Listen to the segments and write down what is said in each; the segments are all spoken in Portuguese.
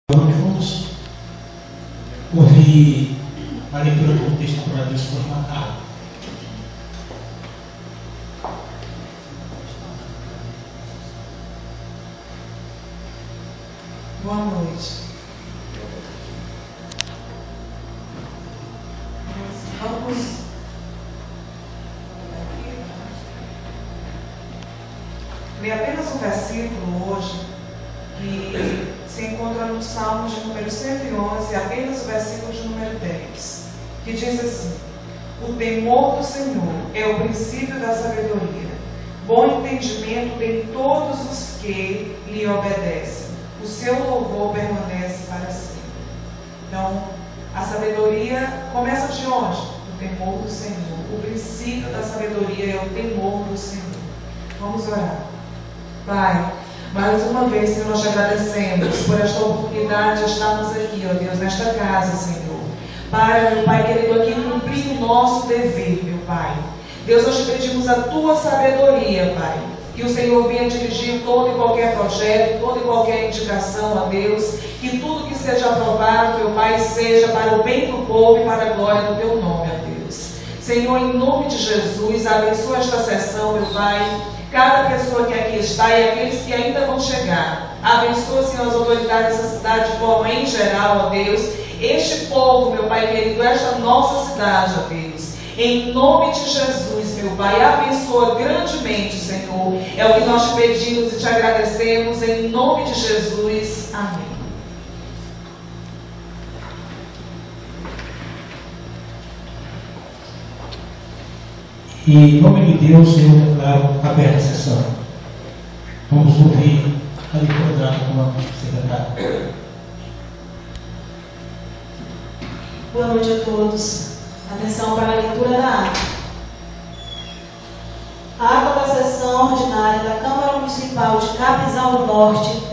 Vamos ouvir a leitura do texto para Deus por Natal. Boa noite. Vamos ler apenas um versículo hoje que se encontra no Salmo de número 111, apenas o versículo de número 10, que diz assim: o temor do Senhor é o princípio da sabedoria. Bom entendimento tem todos os que lhe obedecem. O seu louvor permanece para sempre. Então, a sabedoria começa de onde? O temor do Senhor. O princípio da sabedoria é o temor do Senhor. Vamos orar. Pai, mais uma vez, Senhor, nós te agradecemos por esta oportunidade de estarmos aqui, ó Deus, nesta casa, Senhor. Para, meu Pai querido, aqui cumprir o nosso dever, meu Pai. Deus, nós te pedimos a tua sabedoria, Pai. Que o Senhor venha dirigir todo e qualquer projeto, toda e qualquer indicação, ó Deus. Que tudo que seja aprovado, meu Pai, seja para o bem do povo e para a glória do teu nome, ó Deus. Senhor, em nome de Jesus, abençoa esta sessão, meu Pai. Cada pessoa que aqui está e aqueles que ainda vão chegar. Abençoa, Senhor, as autoridades dessa cidade de forma em geral, ó Deus. Este povo, meu Pai querido, esta nossa cidade, ó Deus. Em nome de Jesus, meu Pai, abençoa grandemente, Senhor. É o que nós te pedimos e te agradecemos, em nome de Jesus. Amém. E em nome de Deus, eu declaro aberta a sessão. Vamos ouvir a leitura dada como secretária. Boa noite a todos. Atenção para a leitura da ata. A ata da sessão ordinária da Câmara Municipal de Capinzal do Norte,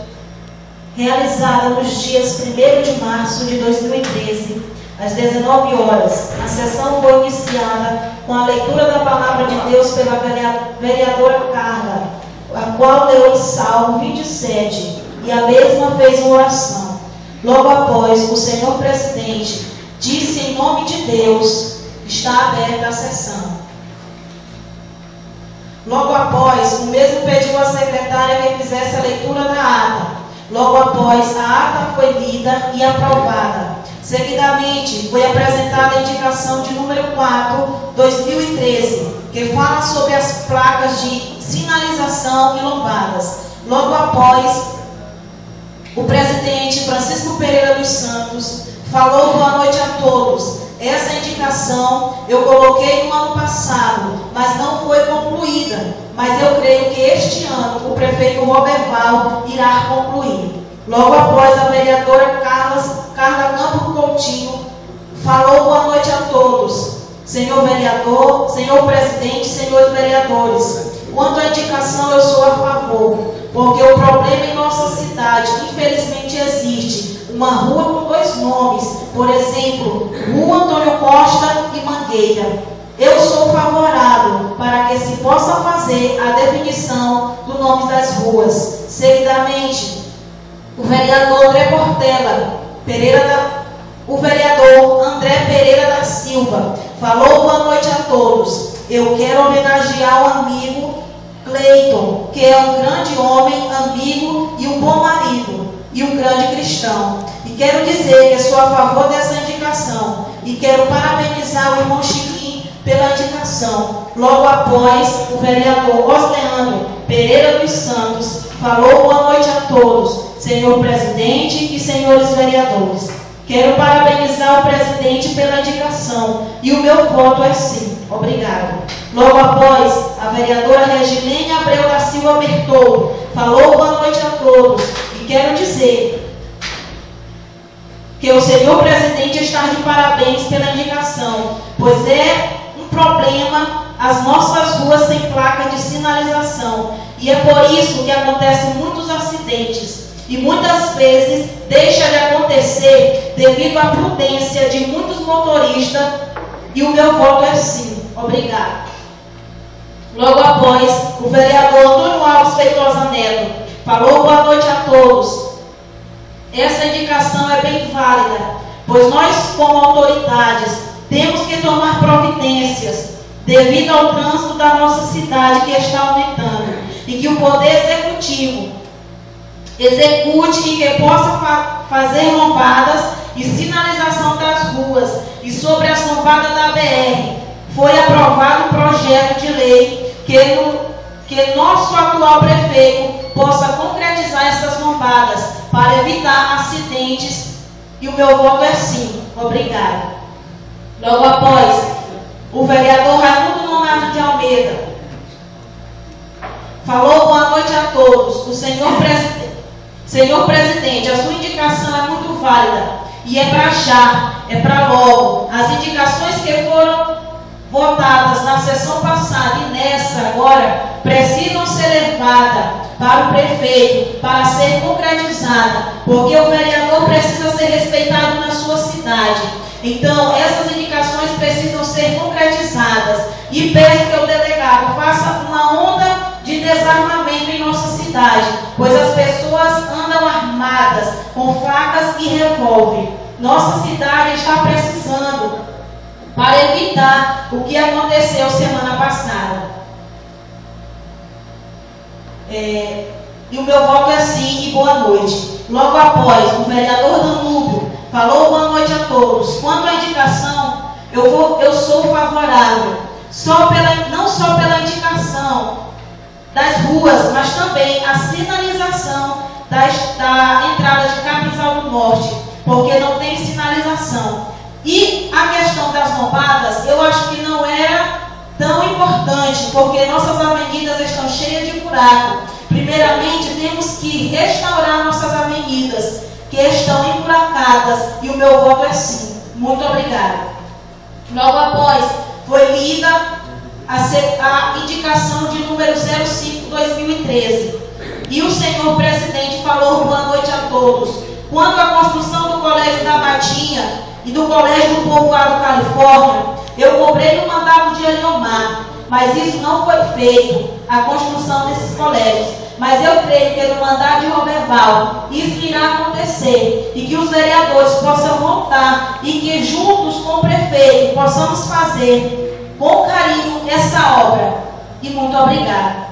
realizada nos dias 1º de março de 2013, às 19 horas. A sessão foi iniciada com a leitura da palavra de Deus pela vereadora Carla, a qual leu em Salmo 27, e a mesma fez uma oração. Logo após, o senhor presidente disse em nome de Deus: está aberta a sessão. Logo após, o mesmo pediu à secretária que fizesse a leitura da ata. Logo após, a ata foi lida e aprovada. Seguidamente, foi apresentada a indicação de número 4, 2013, que fala sobre as placas de sinalização e lombadas. Logo após, o presidente Francisco Pereira dos Santos falou boa noite a todos. Essa indicação eu coloquei no ano passado, mas não foi concluída. Mas eu creio que este ano o prefeito Roberval irá concluir. Logo após, a vereadora Carla Campos Coutinho falou boa noite a todos. Senhor vereador, senhor presidente, senhores vereadores, quanto à indicação eu sou a favor, porque o problema em nossa cidade, infelizmente, existe uma rua com 2 nomes, por exemplo, Rua Antônio Costa e Mangueira. Eu sou favorável para que se possa fazer a definição do nome das ruas. Seguidamente, o vereador André Pereira da Silva falou boa noite a todos. Eu quero homenagear o amigo Cleiton, que é um grande homem, amigo e um bom marido e um grande cristão. E quero dizer que sou a favor dessa indicação e quero parabenizar o irmão Chiquinho pela indicação. Logo após, o vereador Osleandro Pereira dos Santos falou boa noite a todos, senhor presidente e senhores vereadores. Quero parabenizar o presidente pela indicação e o meu voto é sim. Obrigado. Logo após, a vereadora Regilene Abreu da Silva Bertoldo falou boa noite a todos e quero dizer que o senhor presidente está de parabéns pela indicação, pois é um problema as nossas ruas sem placa de sinalização e é por isso que acontecem muitos acidentes. E muitas vezes deixa de acontecer devido à prudência de muitos motoristas. E o meu voto é sim. Obrigado. Logo após, o vereador Antônio Alves Feitosa Neto falou boa noite a todos. essa indicação é bem válida, pois nós, como autoridades, temos que tomar providências devido ao trânsito da nossa cidade que está aumentando, e que o Poder Executivo execute e que possa fazer lombadas e sinalização das ruas. E sobre as lombadas da BR, foi aprovado um projeto de lei que nosso atual prefeito possa concretizar essas lombadas para evitar acidentes, e o meu voto é sim. Obrigada. Logo após, o vereador Raimundo Nonato de Almeida falou: boa noite a todos. O senhor presidente, a sua indicação é muito válida e é para já, é para logo. As indicações que foram votadas na sessão passada e nessa agora precisam ser levadas para o prefeito para ser concretizada, porque o vereador precisa ser respeitado na sua cidade. Então, essas indicações precisam ser concretizadas, e peço que o delegado faça uma onda de desarmamento em nossa cidade, pois as pessoas andam armadas com facas e revólver. Nossa cidade está precisando, para evitar o que aconteceu semana passada. E o meu voto é sim e boa noite. Logo após, o vereador Danúbio falou: boa noite a todos. Quanto à indicação, eu sou favorável, não só pela indicação das ruas, mas também a sinalização da entrada de Capinzal do Norte, porque não tem sinalização. E a questão das lombadas, eu acho que não era tão importante, porque nossas avenidas estão cheias de buraco. Primeiramente, temos que restaurar nossas avenidas, que estão emburacadas, e o meu voto é sim. Muito obrigada. Logo após, foi lida a indicação de número 05/2013. E o senhor presidente falou: boa noite a todos. Quanto à construção do Colégio da Matinha e do Colégio do Povoado Califórnia, eu cobrei no mandato de Eliomar, mas isso não foi feito, a construção desses colégios. Mas eu creio que no mandato de Roberval isso irá acontecer, e que os vereadores possam voltar, e que juntos com o prefeito possamos fazer com carinho essa obra. E muito obrigada.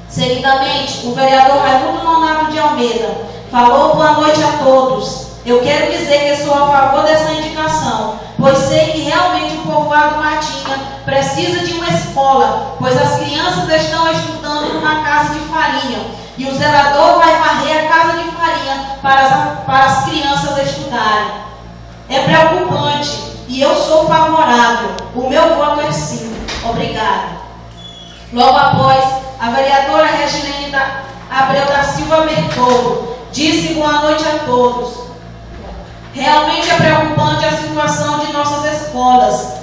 Seguidamente, o vereador Raimundo Nonato de Almeida falou: boa noite a todos. Eu quero dizer que sou a favor dessa indicação, pois sei que realmente o povoado Matinha precisa de uma escola, pois as crianças estão estudando numa casa de farinha, e o zelador vai varrer a casa de farinha para as crianças estudarem. É preocupante, e eu sou favorável. O meu voto é sim. Obrigada. Logo após, a vereadora Regilene Abreu da Silva Bertolo disse: boa noite a todos. Realmente é preocupante a situação de nossas escolas.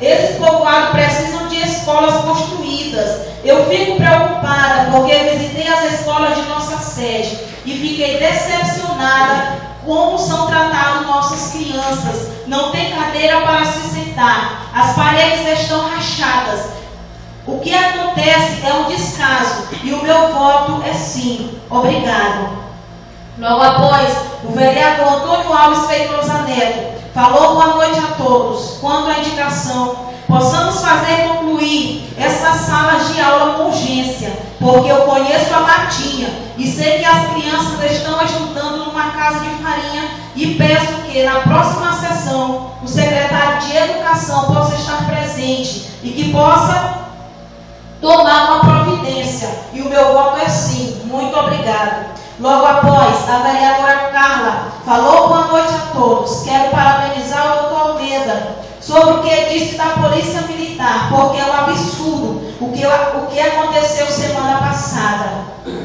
Esses povoados precisam de escolas construídas. Eu fico preocupada porque visitei as escolas de nossa sede e fiquei decepcionada como são tratadas nossas crianças. Não tem cadeira para se sentar, as paredes estão rachadas. O que acontece é um descaso, e o meu voto é sim. Obrigado. Logo após, o vereador Antônio Alves Feitosa Neto falou: boa noite a todos. Quanto à indicação, possamos fazer concluir essas salas de aula com urgência, porque eu conheço a Matinha e sei que as crianças estão estudando numa casa de farinha, e peço que na próxima sessão o secretário de Educação possa estar presente e que possa tomar uma providência. E o meu voto é sim. Muito obrigado. Logo após, a vereadora Carla falou: boa noite a todos. Quero parabenizar o doutor Almeida sobre o que disse da Polícia Militar, porque é um absurdo o que aconteceu semana passada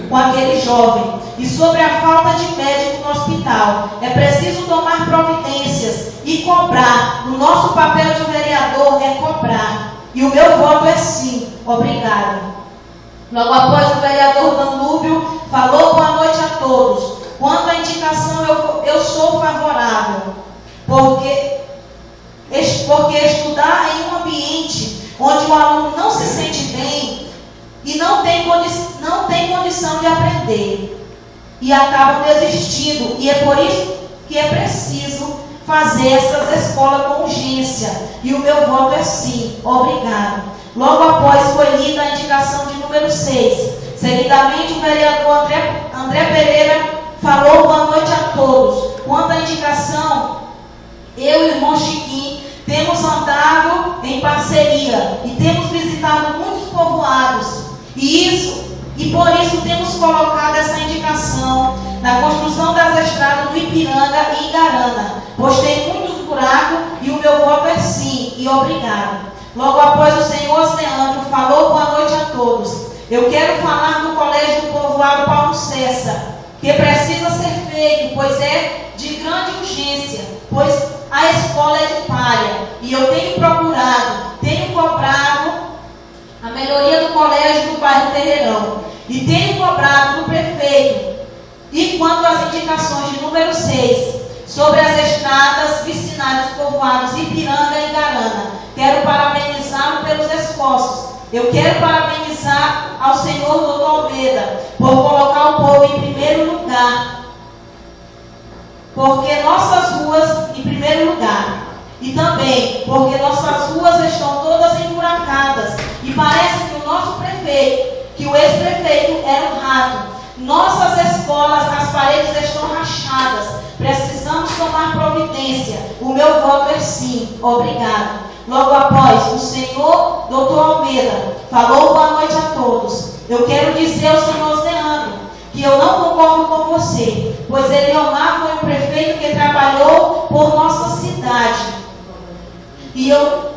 com aquele jovem, e sobre a falta de médico no hospital. É preciso tomar providências e cobrar. O nosso papel de vereador é cobrar, e o meu voto é sim. Obrigada. Logo após, o vereador Danúbio falou: boa noite a todos. Quanto à indicação, eu sou favorável, porque estudar em um ambiente onde o aluno não se sente bem e não tem condição de aprender. e acabam desistindo. E é por isso que é preciso fazer essas escolas com urgência. E o meu voto é sim, obrigado. Logo após foi lida a indicação de número 6. Seguidamente, o vereador André Pereira falou boa noite a todos. Quanto à indicação, eu e o irmão Chiquinho temos andado em parceria e temos visitado muitos povoados. E por isso temos colocado essa indicação na construção das estradas do Ipiranga e Igarana, pois tem muitos buracos e o meu voto é sim e obrigado. Logo após o senhor Leandro falou boa noite a todos. Eu quero falar do Colégio do Povoado Paulo César, que precisa ser feito, pois é de grande urgência, pois a escola é de palha. E eu tenho cobrado a melhoria do colégio do bairro Terreirão. E tenho cobrado do prefeito. E quanto às indicações de número 6, sobre as estradas vicinais dos povoados Ipiranga e Igarana, quero parabenizá-lo pelos esforços. Eu quero parabenizar ao senhor Dr. Almeida por colocar o povo em primeiro lugar. Porque nossas ruas em primeiro lugar. E também porque nossas ruas estão todas emburacadas. E parece que o nosso prefeito, que o ex-prefeito era um rato. Nossas escolas, as paredes estão rachadas. Precisamos tomar providência. O meu voto é sim. Obrigado. Logo após, o senhor Dr. Almeida falou boa noite a todos. Eu quero dizer ao senhor Leandro que eu não concordo com você, pois Eliomar foi um prefeito que trabalhou por nossa cidade. E eu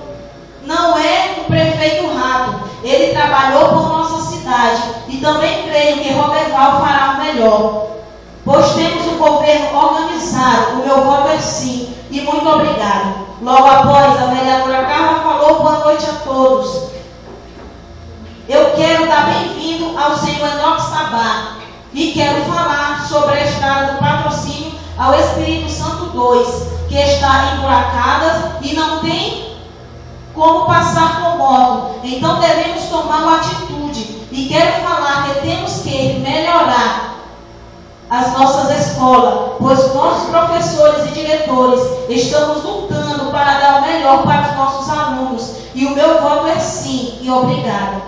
não é um prefeito rato. Ele trabalhou por nossa cidade. E também creio que Roberval fará o melhor. Pois temos um governo organizado. O meu voto é sim. E muito obrigado. Logo após, a vereadora Carla falou boa noite a todos. Eu quero dar bem-vindo ao senhor Enoque Sabá. E quero falar sobre a estrada do patrocínio ao Espírito Santo 2, que está emburacada e não tem como passar com moto. Então devemos tomar uma atitude. E quero falar que temos que melhorar as nossas escolas, pois nossos professores e diretores estamos lutando para dar o melhor para os nossos alunos. E o meu voto é sim e obrigado.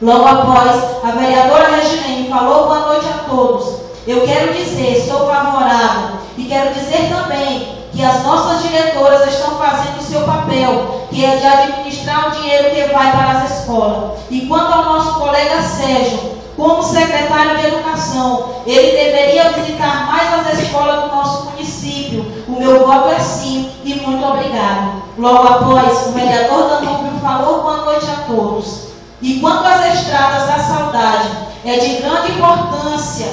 Logo após, a vereadora Regilene falou boa noite a todos. Eu quero dizer, sou favorável e quero dizer também que as nossas diretoras estão fazendo o seu papel, que é de administrar o dinheiro que vai para as escolas. E quanto ao nosso colega Sérgio, como secretário de Educação, ele deveria visitar mais as escolas do nosso município. O meu voto é sim e muito obrigado. Logo após, o vereador Danúbio falou boa noite a todos. E quanto às estradas da saudade, é de grande importância,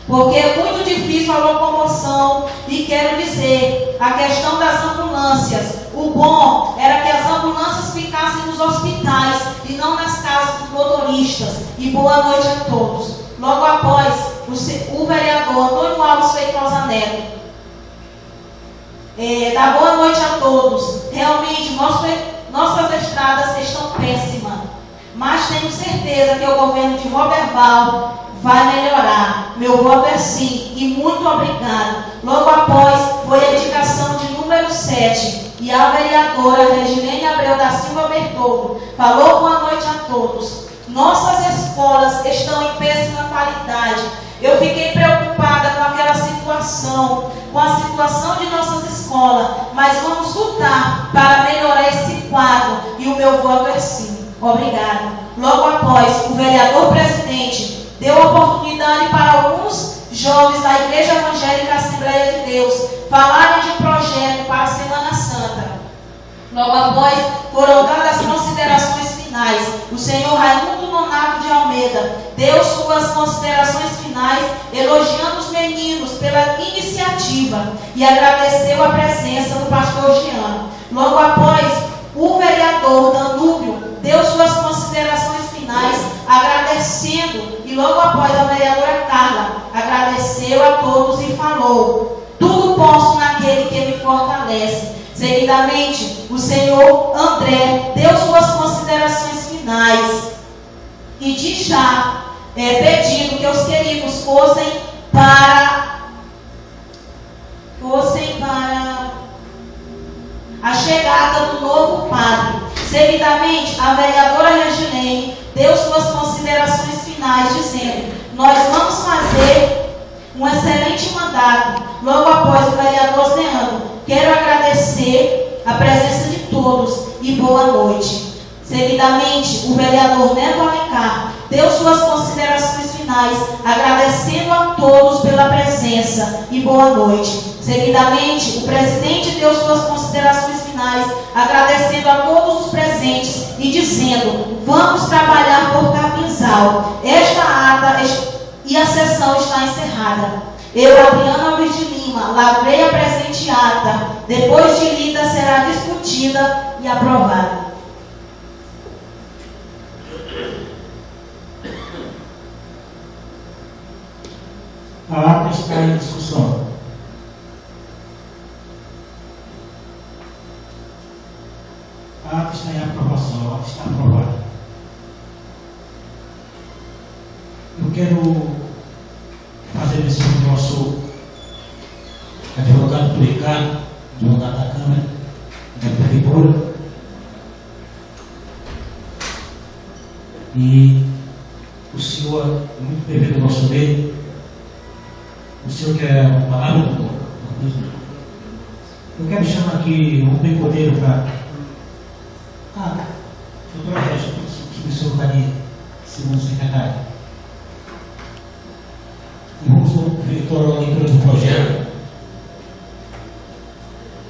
porque é muito difícil a locomoção. E quero dizer, a questão das ambulâncias, o bom era que as ambulâncias ficassem nos hospitais e não nas casas dos motoristas. E boa noite a todos. Logo após, o vereador Antônio Alves Feitosa Neto dá boa noite a todos. Realmente, nossas estradas estão péssimas, mas tenho certeza que o governo de Roberval vai melhorar. Meu voto é sim e muito obrigado. Logo após foi a indicação de número 7 e a vereadora Regilene Abreu da Silva Bertoldo falou boa noite a todos. Nossas escolas estão em péssima qualidade. Eu fiquei preocupada com aquela situação, com a situação de nossas escolas, mas vamos lutar para melhorar esse quadro e o meu voto é sim. Obrigado. Logo após, o vereador presidente deu oportunidade para alguns jovens da Igreja Evangélica Assembleia de Deus falarem de projeto para a Semana Santa. Logo após, foram dadas as considerações finais. O senhor Raimundo Nonato de Almeida deu suas considerações finais, elogiando os meninos pela iniciativa e agradeceu a presença do pastor Giano. Logo após, o vereador Danúbio deu suas considerações finais, agradecendo, e logo após a vereadora Carla agradeceu a todos e falou: tudo posso naquele que me fortalece. Seguidamente, o senhor André deu suas considerações finais e de já pedindo que os queridos fossem para a chegada do novo padre. Seguidamente, a vereadora Regilene deu suas considerações finais, dizendo: nós vamos fazer um excelente mandato. Logo após o vereador Leandro, quero agradecer a presença de todos e boa noite. Seguidamente, o vereador Neto Alencar deu suas considerações finais, agradecendo a todos pela presença e boa noite. Seguidamente, o presidente deu suas considerações finais, agradecendo a todos os presentes e dizendo: vamos trabalhar por Capinzal. Esta ata e a sessão está encerrada. Eu, Adriana Alves de Lima, lavrei a presente ata. Depois de lida, será discutida e aprovada. A ata está em discussão. A ata está em aprovação, a ata está aprovada. Eu quero fazer menção do nosso advogado Ricardo, advogado da Câmara, da Prefeitura. E o senhor, muito bem-vindo ao nosso meio. O senhor quer uma palavra, doutor? Eu quero chamar aqui o Rubem Cordeiro para. Doutora Regina, o senhor estaria, segundo secretário. E vamos ouvir a leitura do projeto.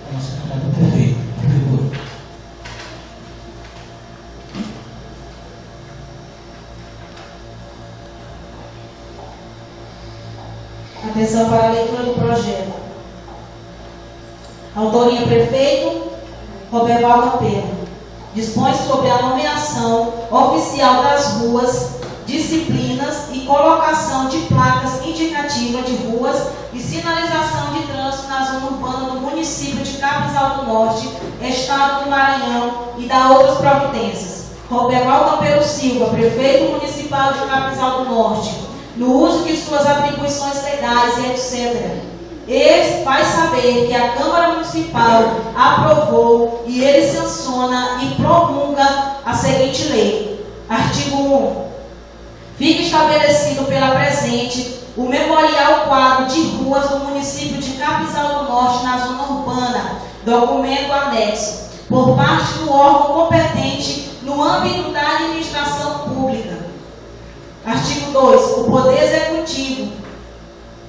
A nossa secretária do prefeito, prefeitura. Atenção para a leitura do projeto. Autoria: prefeito Roberval Campeiro. Dispõe sobre a nomeação oficial das ruas, disciplinas e colocação de placas indicativas de ruas e sinalização de trânsito na zona urbana do município de Capinzal do Norte, estado do Maranhão, e da outras providências. Roberval Campeiro Silva, prefeito municipal de Capinzal do Norte, no uso de suas atribuições legais e etc. Ele faz saber que a Câmara Municipal aprovou e ele sanciona e promulga a seguinte lei. Artigo 1. Fica estabelecido pela presente o memorial quadro de ruas do município de Capinzal do Norte na zona urbana, documento anexo, por parte do órgão competente no âmbito da administração pública. Artigo 2. O Poder Executivo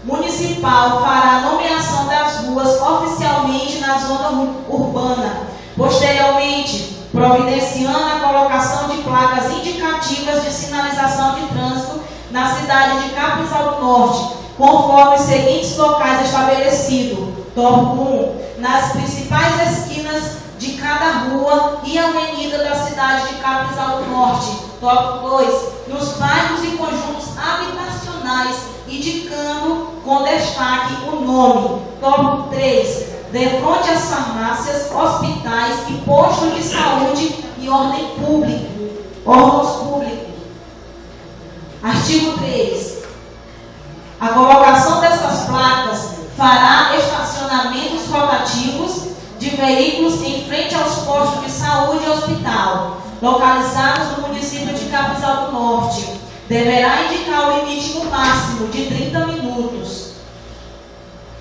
Municipal fará a nomeação das ruas oficialmente na zona urbana, posteriormente providenciando a colocação de placas indicativas de sinalização de trânsito na cidade de Capinzal do Norte, conforme os seguintes locais estabelecidos. Tópico 1. Nas principais esquinas de cada rua e avenida da cidade de Capinzal do Norte. Tópico 2. Nos bairros e conjuntos habitacionais, indicando com destaque o nome. Tópico 3. Defronte às farmácias, hospitais e postos de saúde e órgãos públicos. Artigo 3. A colocação dessas placas fará estacionamentos rotativos de veículos em frente aos postos de saúde e hospital, localizados no município de Capinzal do Norte. Deverá indicar o limite no máximo de 30 minutos.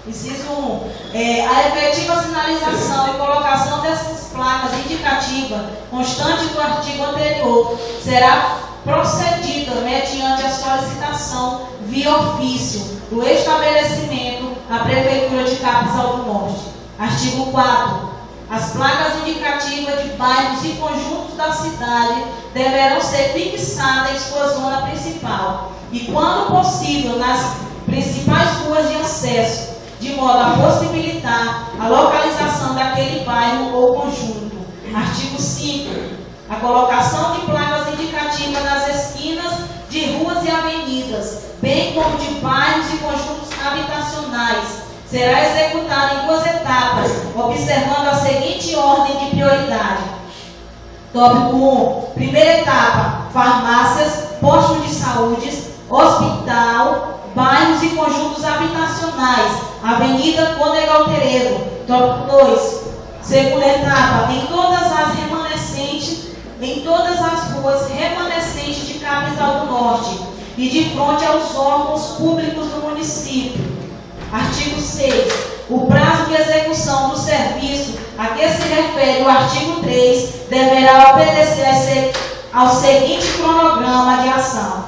Inciso 1. A efetiva sinalização e colocação dessas placas indicativas, constante do artigo anterior, será procedida mediante a solicitação via ofício do estabelecimento à Prefeitura de Capinzal do Norte. Artigo 4. As placas indicativas de bairros e conjuntos da cidade deverão ser fixadas em sua zona principal e, quando possível, nas principais ruas de acesso, de modo a possibilitar a localização daquele bairro ou conjunto. Artigo 5. A colocação de placas indicativas nas esquinas de ruas e avenidas, bem como de bairros e conjuntos habitacionais, será executada em 2 etapas, observando a seguinte ordem de prioridade. Tópico 1. Primeira etapa: farmácias, postos de saúde, hospital, bairros e conjuntos habitacionais, Avenida Cônego Altereiro. Tópico 2. Segunda etapa, em todas as ruas remanescentes de Capinzal do Norte e de frente aos órgãos públicos do município. Artigo 6. O prazo de execução do serviço a que se refere o artigo 3 deverá obedecer ao seguinte cronograma de ação.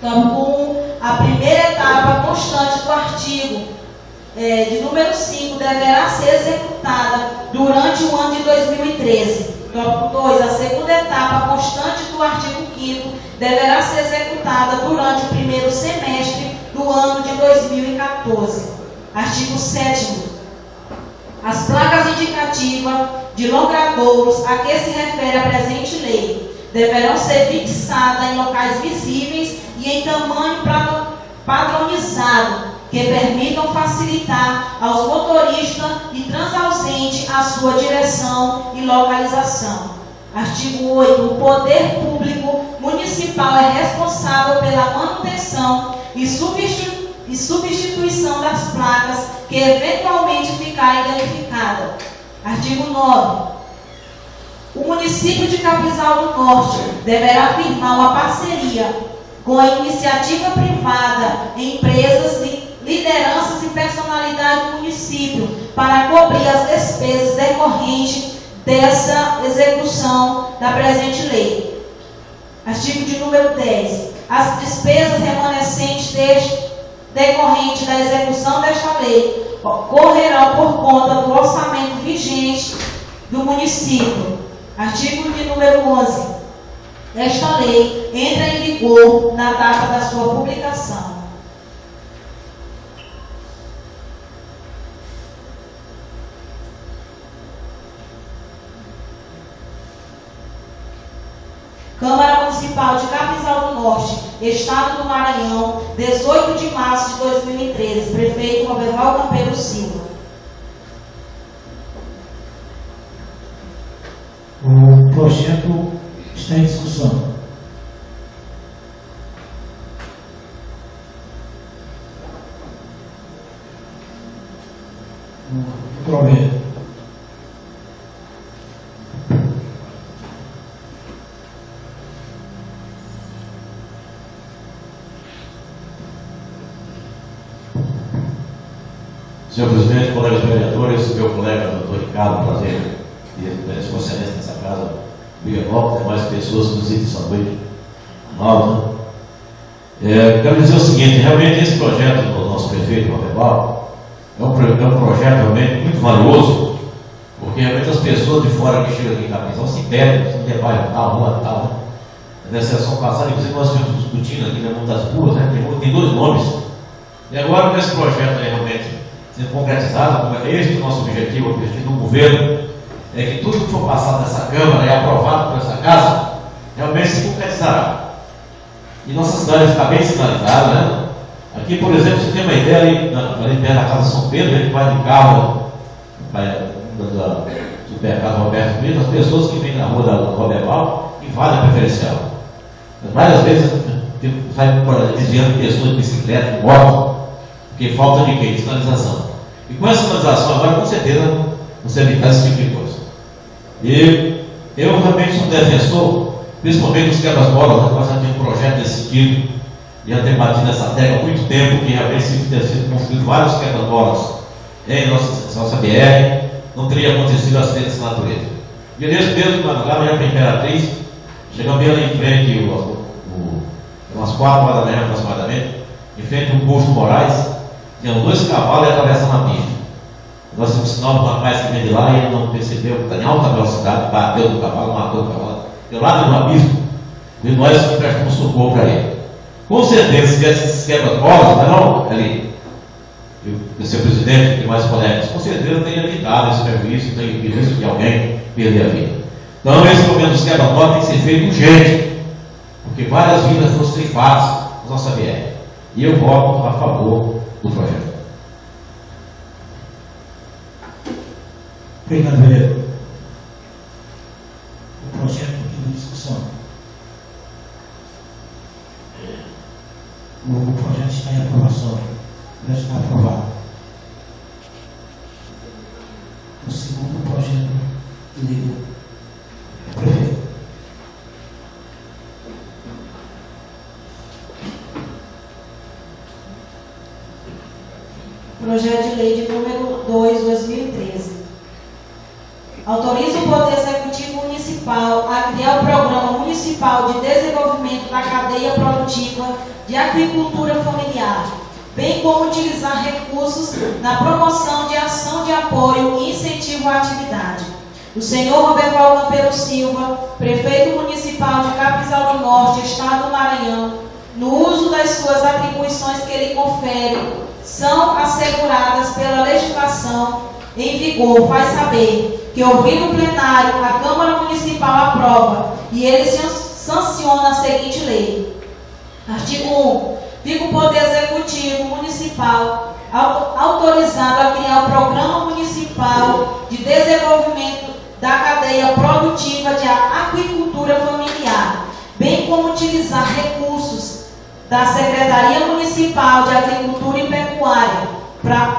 Tópico 1. A primeira etapa constante do artigo de número 5 deverá ser executada durante o ano de 2013. Tópico 2. A segunda etapa constante do artigo 5º deverá ser executada durante o primeiro semestre do ano de 2014. Artigo 7º. As placas indicativas de logradouros a que se refere a presente lei deverão ser fixadas em locais visíveis e em tamanho padronizado, que permitam facilitar aos motoristas e transausentes a sua direção e localização. Artigo 8. O poder público municipal é responsável pela manutenção e substituição das placas que eventualmente ficarem identificadas. Artigo 9. O município de Capinzal do Norte deverá firmar uma parceria com a iniciativa privada, empresas, lideranças e personalidade do município para cobrir as despesas decorrentes dessa execução da presente lei. Artigo de número 10. As despesas remanescentes decorrentes da execução desta lei correrão por conta do orçamento vigente do município. Artigo de número 11. Esta lei entra em vigor na data da sua publicação. Câmara Municipal de Capinzal do Norte, Estado do Maranhão, 18 de março de 2013. Prefeito Roberval Campeiro Silva. O projeto está em discussão. Prometo. Senhor presidente, colegas vereadores, meu colega doutor Ricardo, prazer ter sua excelência nessa casa, Bienópolis, demais pessoas que nos visitam essa noite. Nova. Quero dizer o seguinte, realmente esse projeto do nosso prefeito Roberval é um projeto realmente muito valioso, porque realmente as pessoas de fora que chegam aqui em Capinzal se perdem, se trabalham tal, rua tal, né? Na sessão passada, inclusive nós estivemos discutindo aqui na Monte das Ruas, né? Tem dois nomes. E agora com esse projeto aí realmente sendo concretizado, como é este o nosso objetivo, o objetivo do governo, é que tudo que for passado nessa Câmara e aprovado por essa casa, realmente se concretizará. E nossa cidade vai ficar bem sinalizada, né? Aqui, por exemplo, você tem uma ideia, ali perto da Casa São Pedro, a gente vai de carro, do supermercado Roberto Brito, as pessoas que vêm na rua da Roberval invadem a preferencial. Várias vezes sai desviando pessoas de bicicleta, de moto, porque falta de quê? De sinalização. E com essa sinalização agora, com certeza, você evitar esse tipo de coisa. E eu realmente sou defensor, principalmente dos quebras-bolas, né? Nós já temos um projeto desse sentido, já tem batido nessa tecla há muito tempo, que realmente se tivesse sido construído vários quebras-bolas em nossa BR, não teria acontecido acidentes na natureza. E nesse mesmo madrugada, já para a Imperatriz, chegamos bem ali em frente, umas 4 horas da manhã aproximadamente, em frente ao Posto Moraes, tinham 2 cavalos e atravessando a pista. Nós temos sinal do rapaz que vem de lá e ele não percebeu que está em alta velocidade, bateu no cavalo, matou o cavalo. Deu lá no abismo, e nós prestamos socorro para ele. Com certeza, se tivesse esses quebra-bolas, não, ali, o seu presidente e mais colegas, com certeza teria evitado esse prejuízo, teria impedido de alguém perder a vida. Então, esse momento dos quebra-bolas tem que ser feito urgente, porque várias vidas foram ceifadas na nossa BR. E eu voto a favor do projeto. Obrigado, vereador. O projeto aqui de discussão. perante a aprovação. Perante a aprovado. O segundo projeto de lei do prefeito. Projeto de lei de número 2/2013. Autoriza o Poder Executivo Municipal a criar o Programa Municipal de Desenvolvimento da Cadeia Produtiva de Agricultura Familiar, bem como utilizar recursos na promoção de ação de apoio e incentivo à atividade. O senhor Roberto Alcampelo Silva, prefeito municipal de Capinzal do Norte, Estado do Maranhão, no uso das suas atribuições que ele confere, são asseguradas pela legislação em vigor, faz saber que, ouvindo o plenário, a Câmara Municipal aprova e ele sanciona a seguinte lei. Artigo 1. Fica o Poder Executivo Municipal autorizado a criar o Programa Municipal de Desenvolvimento da Cadeia Produtiva de Agricultura Familiar, bem como utilizar recursos da Secretaria Municipal de Agricultura e Pecuária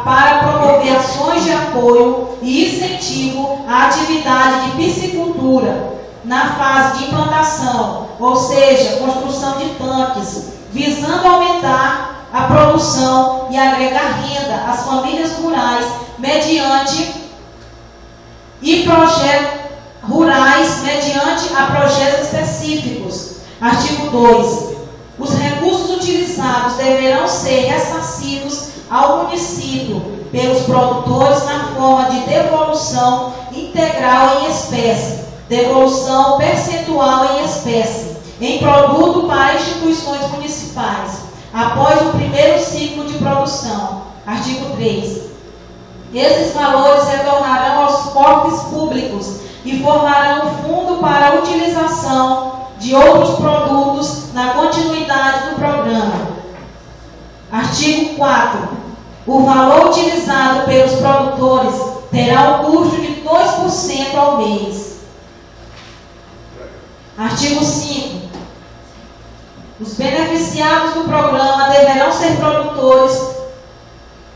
para promover ações de apoio e incentivo à atividade de piscicultura na fase de implantação, ou seja, construção de tanques, visando aumentar a produção e agregar renda às famílias rurais mediante a projetos específicos. Artigo 2. Os recursos utilizados deverão ser ressarcidos ao município pelos produtores na forma de devolução integral em espécie, devolução percentual em espécie, em produto para instituições municipais, após o primeiro ciclo de produção. Artigo 3. Esses valores retornarão aos cofres públicos e formarão um fundo para a utilização de outros produtos na continuidade do programa. Artigo 4. O valor utilizado pelos produtores terá um custo de 2% ao mês. Artigo 5. Os beneficiados do programa deverão ser produtores,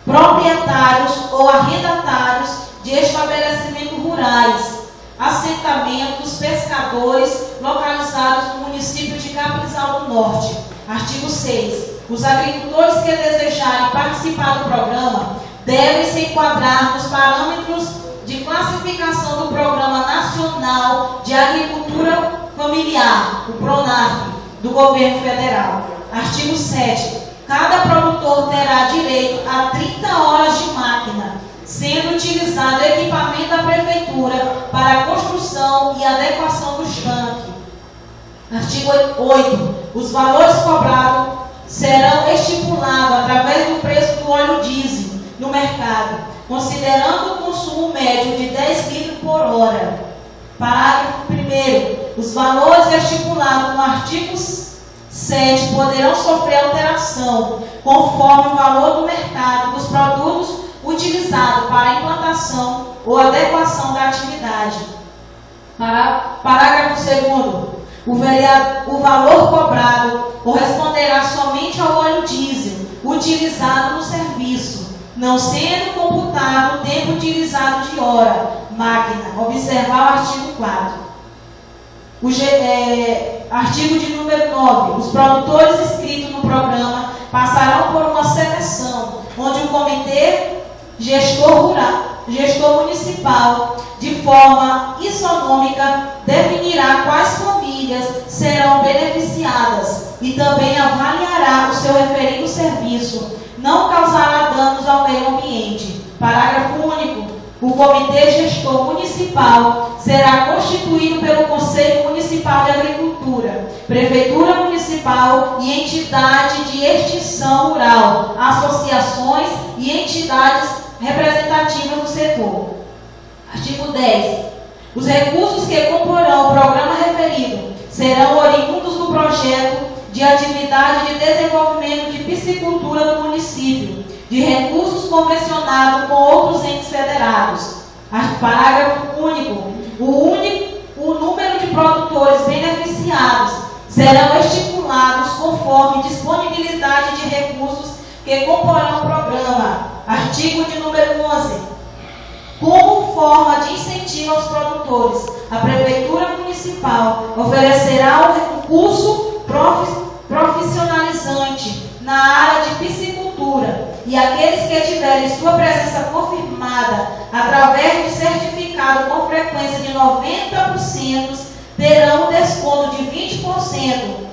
proprietários ou arrendatários de estabelecimentos rurais, assentamentos, pescadores localizados no município de Capinzal do Norte. Artigo 6. Os agricultores que desejarem participar do programa devem se enquadrar nos parâmetros de classificação do Programa Nacional de Agricultura Familiar, o PRONAF, do Governo Federal. Artigo 7. Cada produtor terá direito a 30 horas de máquina, sendo utilizado equipamento da Prefeitura para a construção e adequação dos tanques. Artigo 8. Os valores cobrados serão estipulados através do preço do óleo diesel no mercado, considerando o consumo médio de 10 litros por hora. Parágrafo 1º. Os valores estipulados no artigo 7 poderão sofrer alteração, conforme o valor do mercado dos produtos utilizados para a implantação ou adequação da atividade. Parágrafo 2º. O valor cobrado corresponderá somente ao óleo diesel utilizado no serviço, não sendo computado o tempo utilizado de hora, máquina. Observar o artigo 4. Artigo de número 9. Os produtores inscritos no programa passarão por uma seleção, onde o comitê gestor municipal, de forma isonômica, definirá quais famílias serão beneficiadas e também avaliará o seu referido serviço. Não causará danos ao meio ambiente. Parágrafo único. O Comitê Gestor Municipal será constituído pelo Conselho Municipal de Agricultura, Prefeitura Municipal e entidade de extinção rural, associações e entidades representativas do setor. Artigo 10. Os recursos que comporão o programa referido serão oriundos do projeto de atividade de desenvolvimento de piscicultura do município, de recursos convencionados com outros entes federados. Parágrafo único. O número de produtores beneficiados serão estipulados conforme disponibilidade disponibilidade de recursos que comporão o programa. Artigo de número 11. Como forma de incentivo aos produtores, a Prefeitura Municipal oferecerá um curso profissionalizante na área de piscicultura, e aqueles que tiverem sua presença confirmada através de certificado com frequência de 90% terão um desconto de 20%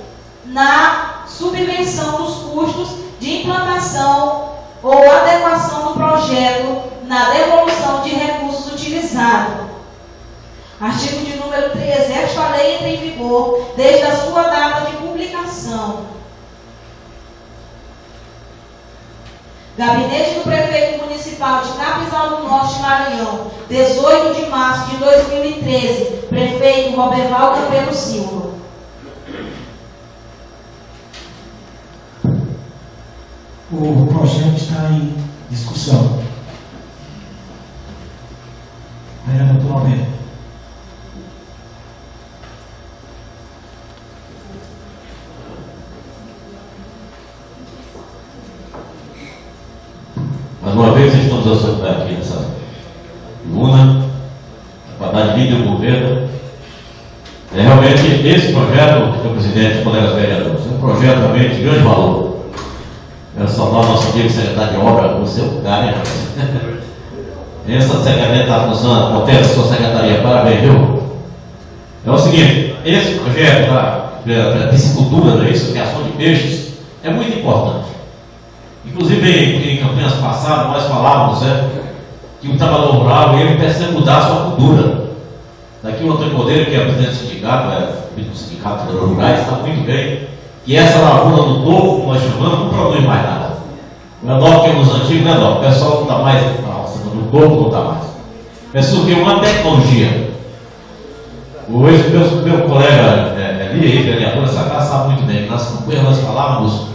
na subvenção dos custos de implantação ou adequação do projeto na devolução de recursos utilizados. Artigo de número 13. Esta lei entra em vigor desde a sua data de publicação. Gabinete do Prefeito Municipal de Capinzal do Norte, Maranhão, 18 de março de 2013. Prefeito Roberval Campelo Silva. O projeto está em discussão. Doutor Alberto. Mais uma vez, estamos aqui nessa tribuna para dar vida ao governo. Realmente, esse projeto, senhor presidente, colegas vereadores, é um projeto realmente de grande valor. Quero saudar o nosso amigo secretário de obra, o seu cara. Essa secretaria está funcionando, contente a sua secretaria, parabéns, viu? É o seguinte, esse projeto da piscicultura, não é isso? Criação de peixes, é muito importante. Inclusive, em campanhas passadas, nós falávamos que o trabalhador rural ele precisa mudar a sua cultura. Daqui o Antônio Cordeiro, que é presidente do sindicato, do Sindicato de Trabalhadores Rurais, está muito bem que essa lavoura do topo, que nós chamamos, não produz mais nada. Não é nós que é nos antigos, não é nós. O pessoal não está mais, no topo não está mais. Pessoal que é uma tecnologia. Hoje, meu colega Eli, vereador dessa casa, sabe muito bem que nas campanhas nós falávamos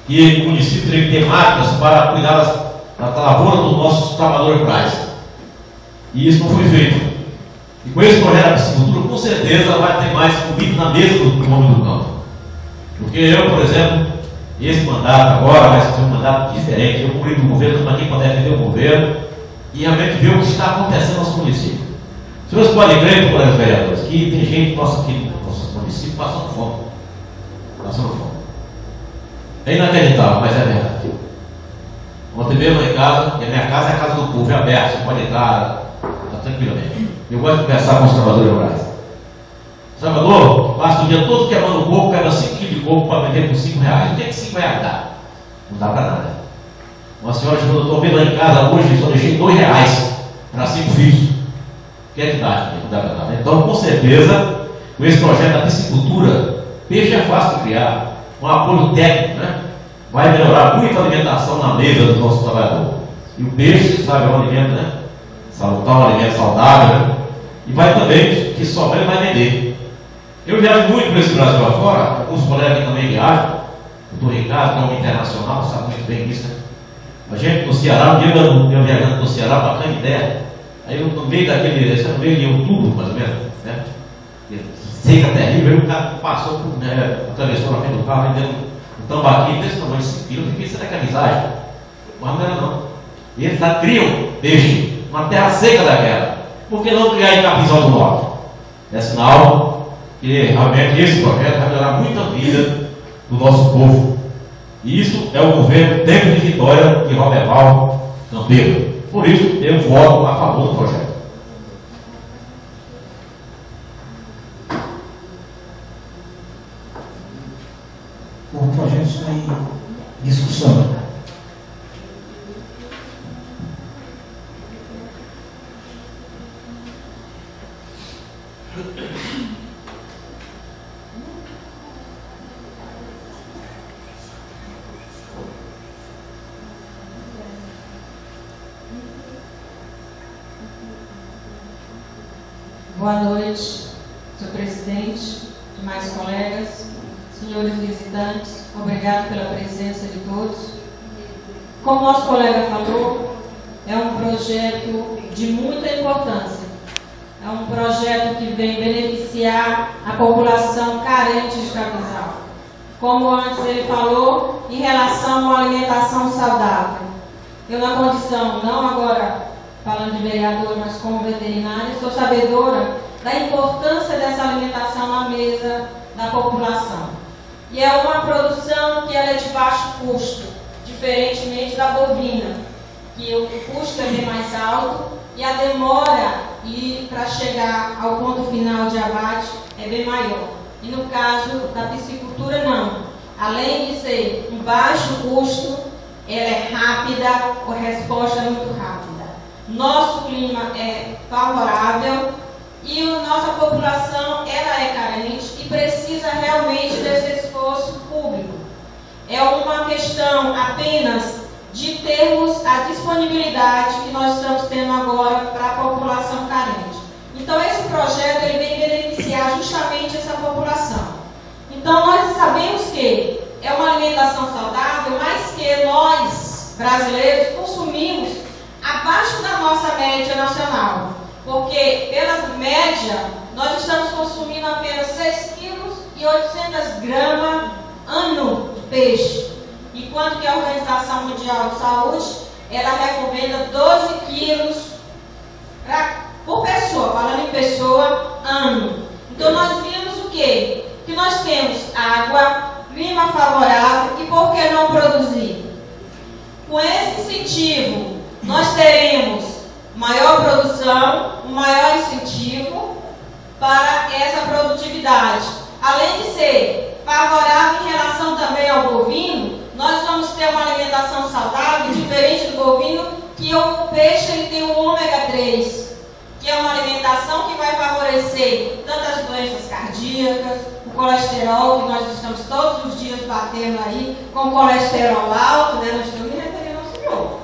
que o município tem que ter máquinas para cuidar da lavoura dos nossos trabalhadores rurais. E isso não foi feito. E com esse projeto da piscicultura, com certeza vai ter mais comida na mesa do homem do campo. Porque eu, por exemplo, esse mandato agora vai ser um mandato diferente. Eu cumpri do governo, estou aqui para defender o governo e realmente ver o que está acontecendo no nosso município. Os senhores podem crer, colegas vereadores, que tem gente nossa aqui no nosso município passando fome. Passando fome. É inacreditável, mas é verdade. Ontem mesmo lá em casa, e a minha casa é a casa do povo, é aberta, você pode entrar tranquilamente. Eu gosto de conversar com os trabalhadores rurais. O trabalhador passa o dia todo quebrando coco, quebra 5 kg de coco para vender por R$5. O que é que 5 reais dá? Não dá para nada. Uma senhora disse, eu estou vendo lá em casa hoje, só deixei R$2 para 5 filhos. O que é que dá? Não dá para nada. Então, com certeza, com esse projeto da piscicultura, peixe é fácil de criar. Com apoio técnico, vai melhorar muito a alimentação na mesa do nosso trabalhador. E o peixe, sabe, é um alimento, salutar, um alimento saudável, e vai também, que sobra ele vai vender. Eu viajo muito para esse Brasil afora, alguns colegas aqui também viajam, o doutor Ricardo, que é um internacional, sabe muito bem disso, A gente no Ceará, um dia eu viajando no Ceará para Canindé, aí eu, no meio daquele, esse no meio de outubro, mais ou menos, seca terrível, aí o cara passou, atravessou na frente do carro, vendendo um tambaqui desse tamanho, 5 quilos, eu fiquei, será que é amizade? Mas não era não. E eles lá criam peixe, uma terra seca daquela. Por que não criar em Capinzal do Norte? É sinal que realmente esse projeto vai melhorar muito a vida do nosso povo. E isso é o governo Tempo de Vitória de Roberval Campelo. Por isso, eu voto a favor do projeto. O projeto está em discussão. Boa noite, senhor presidente, demais colegas, senhores visitantes, obrigado pela presença de todos. Como nosso colega falou, é um projeto de muita importância. É um projeto que vem beneficiar a população carente de Capinzal. como antes ele falou, em relação à alimentação saudável. Eu, na condição, não agora falando de vereador, mas como veterinária, sou sabedora da importância dessa alimentação na mesa da população. E é uma produção que ela é de baixo custo, diferentemente da bovina, que o custo é bem mais alto e a demora para chegar ao ponto final de abate é bem maior. E no caso da piscicultura, não. Além de ser um baixo custo, ela é rápida, a resposta é muito rápida. Nosso clima é favorável e a nossa população ela é carente e precisa realmente desse esforço público. É uma questão apenas de termos a disponibilidade que nós estamos tendo agora para a população carente. Então esse projeto ele vem beneficiar justamente essa população. Então nós sabemos que é uma alimentação saudável, mas que nós, brasileiros, consumimos abaixo da nossa média nacional. Porque, pela média, nós estamos consumindo apenas 6,8 kg ano de peixe. Enquanto que a Organização Mundial de Saúde, ela recomenda 12 quilos por pessoa, falando em pessoa, ano. Então nós vimos o quê? Que nós temos água, clima favorável e por que não produzir? Com esse incentivo, nós teremos maior produção, um maior incentivo para essa produtividade. Além de ser favorável em relação também ao bovino, nós vamos ter uma alimentação saudável, diferente do bovino, que o peixe ele tem o ômega 3, que é uma alimentação que vai favorecer tanto as doenças cardíacas, o colesterol, que nós estamos todos os dias batendo aí com colesterol alto, né? Nós estamos me referindo ao senhor.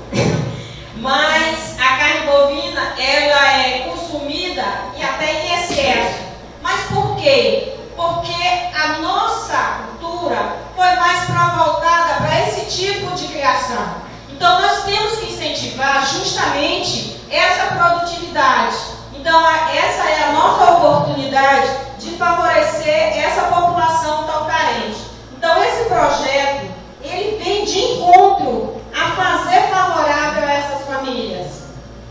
Mas a carne bovina, ela é consumida e até em excesso. Mas por quê? Porque a nossa cultura foi mais voltada para esse tipo de criação. Então nós temos que incentivar justamente essa produtividade. Então essa é a nossa oportunidade de favorecer essa população tão carente. Então esse projeto, ele vem de encontro a fazer favorável a essas famílias.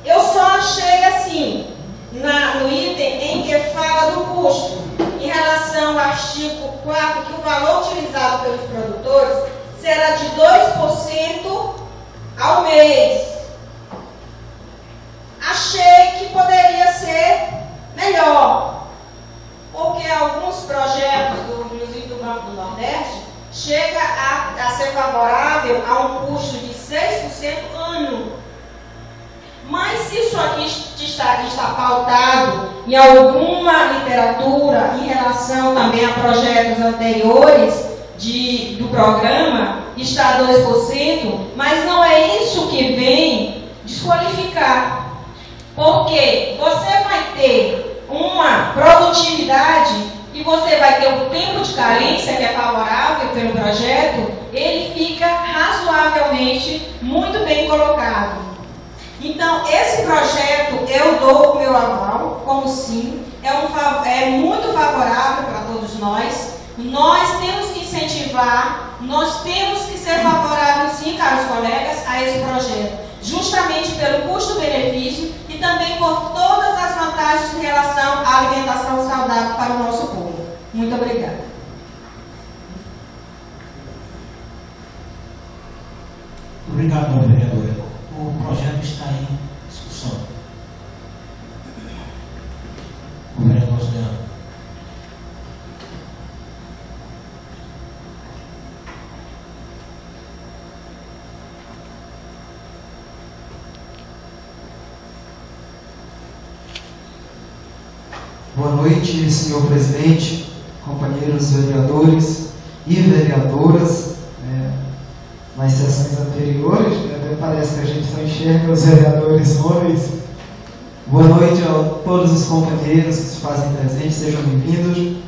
Eu só achei assim, no item em que fala do custo, em relação ao artigo 4, que o valor utilizado pelos produtores será de 2% ao mês. Achei que poderia ser melhor, porque alguns projetos, inclusive do Banco do Nordeste, chega a ser favorável a um custo de 6% ano. Mas se isso aqui está pautado em alguma literatura em relação também a projetos anteriores do programa, está 2%, mas não é isso que vem desqualificar. Porque você vai ter uma produtividade e você vai ter um tempo de carência que é favorável pelo projeto, ele fica razoavelmente muito bem colocado. Então, esse projeto eu dou o meu aval, como sim, é muito favorável para todos nós. Nós temos que incentivar, nós temos que ser favoráveis sim, caros colegas, a esse projeto, justamente pelo custo-benefício e também por todas as vantagens em relação à alimentação saudável para o nosso povo. Muito obrigada. Obrigado, vereadora. O projeto está em discussão. O vereador Leandro. Boa noite, senhor presidente, companheiros vereadores e vereadoras. Nas sessões anteriores, até parece que a gente só enxerga os vereadores homens. Boa noite a todos os companheiros que se fazem presentes, sejam bem-vindos.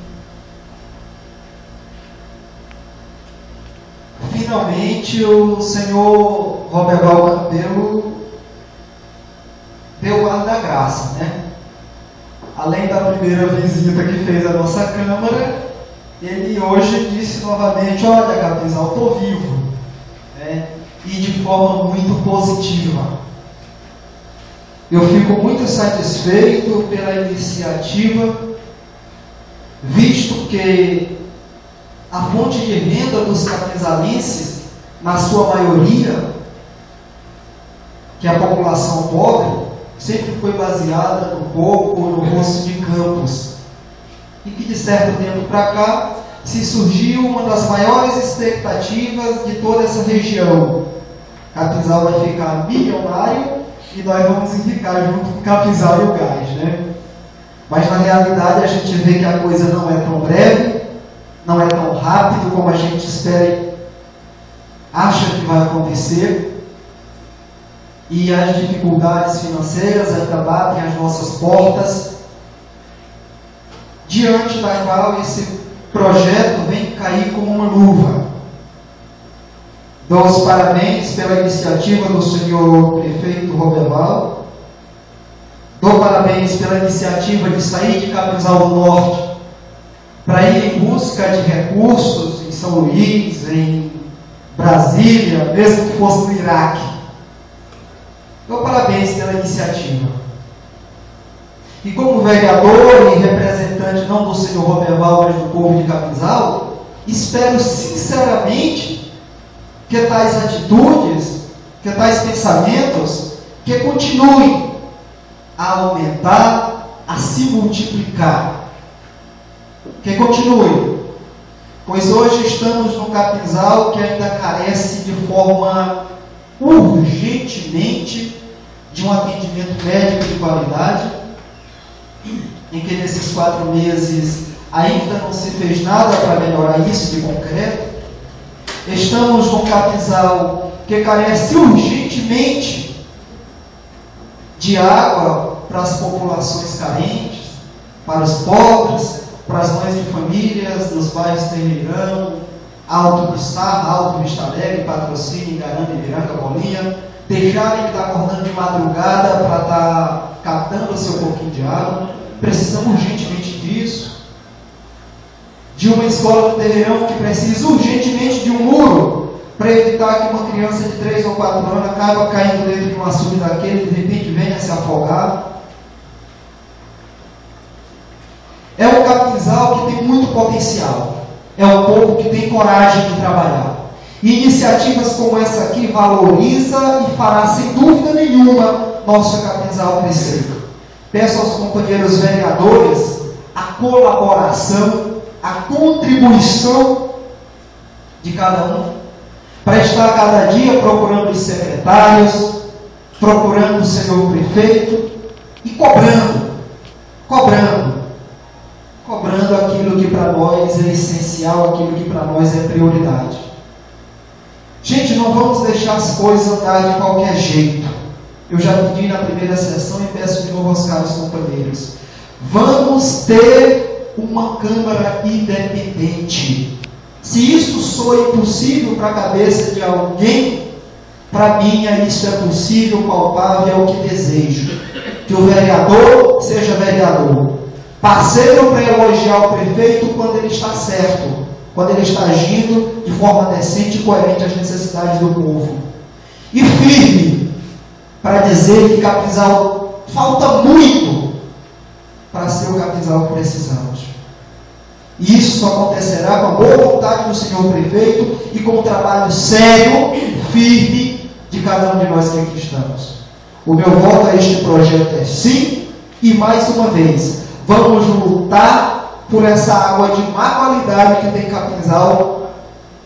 Finalmente, o senhor Roberval Campelo deu o ar da graça, né? Além da primeira visita que fez à nossa Câmara, ele hoje disse novamente: olha, Capinzal, estou vivo, né? E de forma muito positiva. Eu fico muito satisfeito pela iniciativa, visto que a fonte de renda dos capinzalenses, na sua maioria, que é a população pobre, sempre foi baseada no coco ou no rosto de campos. E que de certo tempo para cá se surgiu uma das maiores expectativas de toda essa região. Capinzal vai ficar milionário e nós vamos enricar junto com Capinzal e o gás, né? Mas na realidade a gente vê que a coisa não é tão breve, não é tão rápido como a gente espera e acha que vai acontecer. E as dificuldades financeiras ainda batem as nossas portas, diante da qual esse projeto vem cair como uma luva. Dou os parabéns pela iniciativa do senhor prefeito Roberval. Dou parabéns pela iniciativa de sair de Capinzal do Norte para ir em busca de recursos em São Luís, em Brasília, mesmo que fosse no Iraque. Dou parabéns pela iniciativa. E como vereador e representante não do senhor Roberval, mas do povo de Capinzal, espero sinceramente que tais atitudes, que tais pensamentos, que continuem a aumentar, a se multiplicar. Que continuem. Pois hoje estamos no Capinzal que ainda carece de forma urgentemente de um atendimento médico de qualidade, em que nesses 4 meses ainda não se fez nada para melhorar isso de concreto. Estamos num Capinzal que carece urgentemente de água para as populações carentes, para os pobres, para as mães de famílias dos bairros Terreirão, Alto Vista, Alto Vista Alegre, Patrocínio, Igarama, Ibiranga, Bolinha, deixarem de estar acordando de madrugada para estar catando o seu pouquinho de água. Precisamos urgentemente disso. De uma escola do Terreirão que precisa urgentemente de um muro para evitar que uma criança de 3 ou 4 anos acaba caindo dentro de um açude daquele e de repente venha se afogar. É um Capinzal que tem muito potencial. É um povo que tem coragem de trabalhar. E iniciativas como essa aqui valoriza e fará, sem dúvida nenhuma, nosso Capinzal crescer. Peço aos companheiros vereadores a colaboração, a contribuição de cada um, para estar cada dia procurando os secretários, procurando o senhor prefeito e cobrando aquilo que para nós é essencial, aquilo que para nós é prioridade. Gente, não vamos deixar as coisas andar de qualquer jeito. Eu já pedi na primeira sessão e peço de novo aos caros companheiros. Vamos ter uma Câmara independente. Se isso soe possível para a cabeça de alguém, para mim isso é possível, palpável, é o que desejo. Que o vereador seja vereador. Parceiro para elogiar o prefeito quando ele está certo, quando ele está agindo de forma decente e coerente às necessidades do povo. E firme para dizer que Capinzal falta muito para ser o Capinzal que precisamos. E isso só acontecerá com a boa vontade do senhor prefeito e com o trabalho sério, firme de cada um de nós que aqui estamos. O meu voto a este projeto é sim, e mais uma vez, vamos lutar por essa água de má qualidade que tem Capinzal,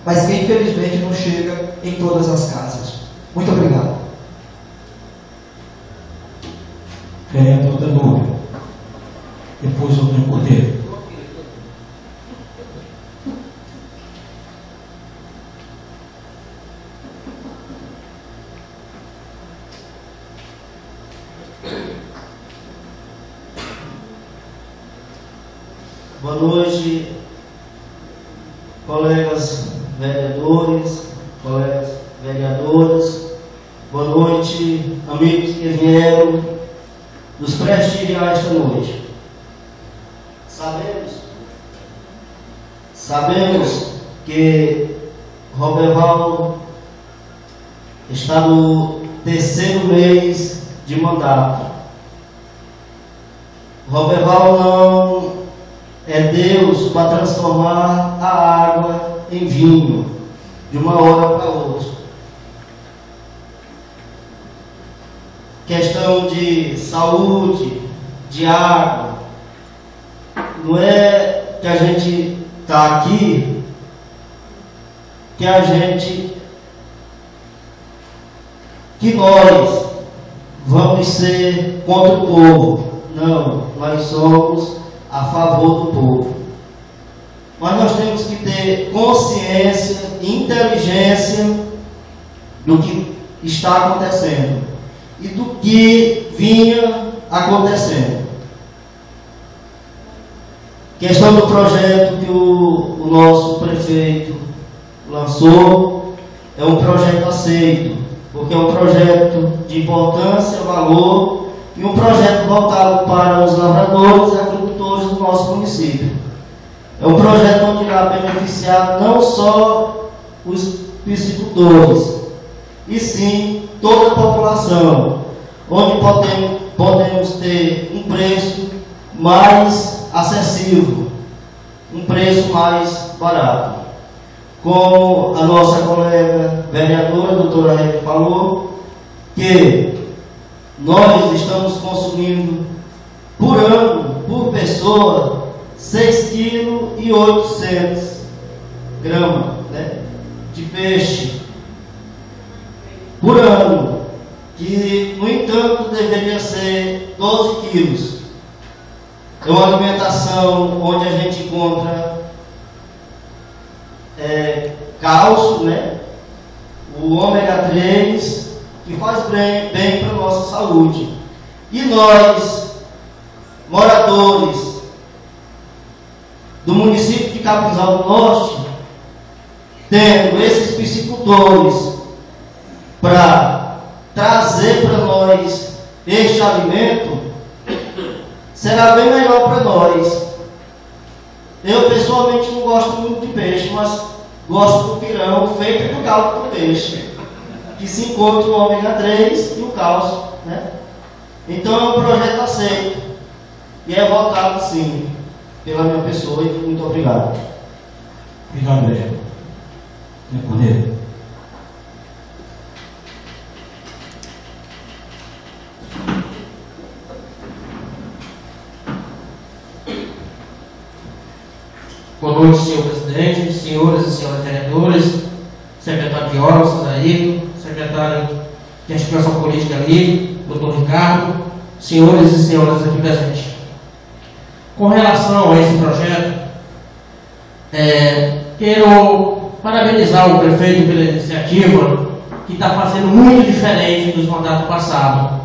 mas que infelizmente não chega em todas as casas. Muito obrigado. Vereador Danúbio. Depois o Antônio Cordeiro. Boa noite, colegas vereadores, colegas vereadoras. Boa noite, amigos que vieram nos prestigiar esta noite. Sabemos que Roberval está no 3º mês de mandato. Roberval não é Deus para transformar a água em vinho de uma hora para outra. Questão de saúde, de água. Não é que a gente está aqui, que nós vamos ser contra o povo. Não, nós somos a favor do povo. Mas nós temos que ter consciência e inteligência do que está acontecendo e do que vinha acontecendo. Questão do projeto que o nosso prefeito lançou é um projeto aceito, porque é um projeto de importância, valor e um projeto voltado para os lavradores e agricultores do nosso município. É um projeto onde irá beneficiar não só os piscicultores, e sim toda a população, onde podemos ter um preço mais acessível, um preço mais barato. Como a nossa colega vereadora, a doutora Hebe, falou, que nós estamos consumindo por ano, por pessoa, 6,8 kg, né, de peixe por ano, que no entanto deveria ser 12 quilos. É uma alimentação onde a gente encontra cálcio, né, o ômega 3, que faz bem para a nossa saúde. E nós, moradores do município de Capinzal do Norte, tendo esses piscicultores para trazer para nós este alimento, será bem melhor para nós. Eu pessoalmente não gosto muito de peixe, mas gosto do pirão feito do caldo do peixe, que se encontra o ômega 3 e o cálcio, né? Então é um projeto aceito e é votado sim pela minha pessoa, e muito obrigado. Obrigado, vereador. Tem poder. Boa noite, senhor presidente, senhoras e senhores vereadores, secretário de obras, Saído, secretário de articulação política ali, doutor Ricardo, senhores e senhoras aqui presentes. Com relação a esse projeto, quero parabenizar o prefeito pela iniciativa, que está fazendo muito diferente dos mandatos passados.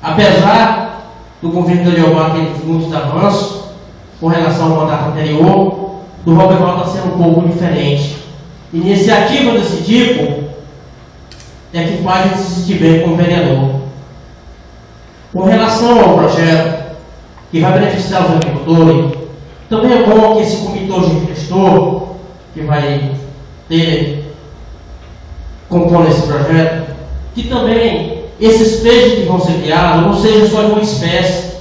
Apesar do governo de Eliomar ter muitos avanços com relação ao mandato anterior, do Roberval está sendo um pouco diferente. Iniciativa desse tipo é que faz a gente se sentir bem como vereador. Com relação ao projeto que vai beneficiar os agricultores, também é bom que esse comitê de gestor que vai ter compondo esse projeto, que também esses peixes que vão ser criados não sejam só de uma espécie,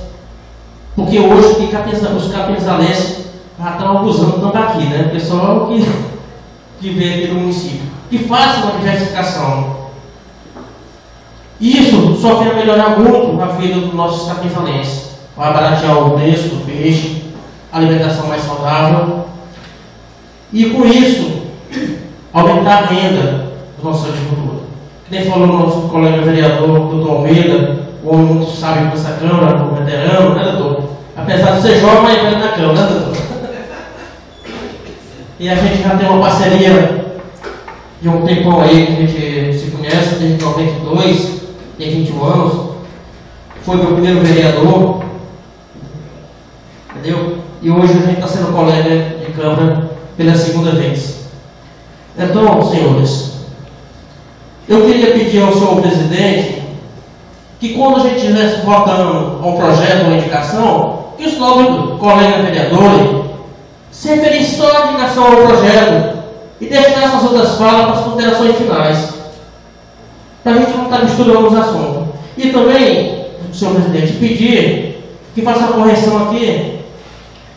porque hoje os capinzalenses já estão abusando tanto aqui, né? O pessoal que vem aqui no município, que faça uma diversificação. Isso só vai melhorar muito a vida dos nossos capinzalenses. Vai baratear o preço do peixe, alimentação mais saudável, e com isso aumentar a renda do nosso agricultor. Que nem falou o nosso colega vereador, doutor Almeida, o homem muito sábio dessa Câmara, o veterano, né, doutor? Apesar de ser jovem, mas é velho na Câmara, né, doutor? E a gente já tem uma parceria de um tempão aí que a gente se conhece, desde 92, tem 21 anos. Foi meu primeiro vereador, entendeu? E hoje a gente está sendo colega de Câmara pela segunda vez. Então, senhores, eu queria pedir ao senhor presidente que quando a gente estivesse votando um projeto, uma indicação, que os novos colegas vereadores se referir só à indicação ao projeto e deixar essas outras falas para as considerações finais, para a gente não estar misturando os assuntos. E também, senhor presidente, pedir que faça a correção aqui,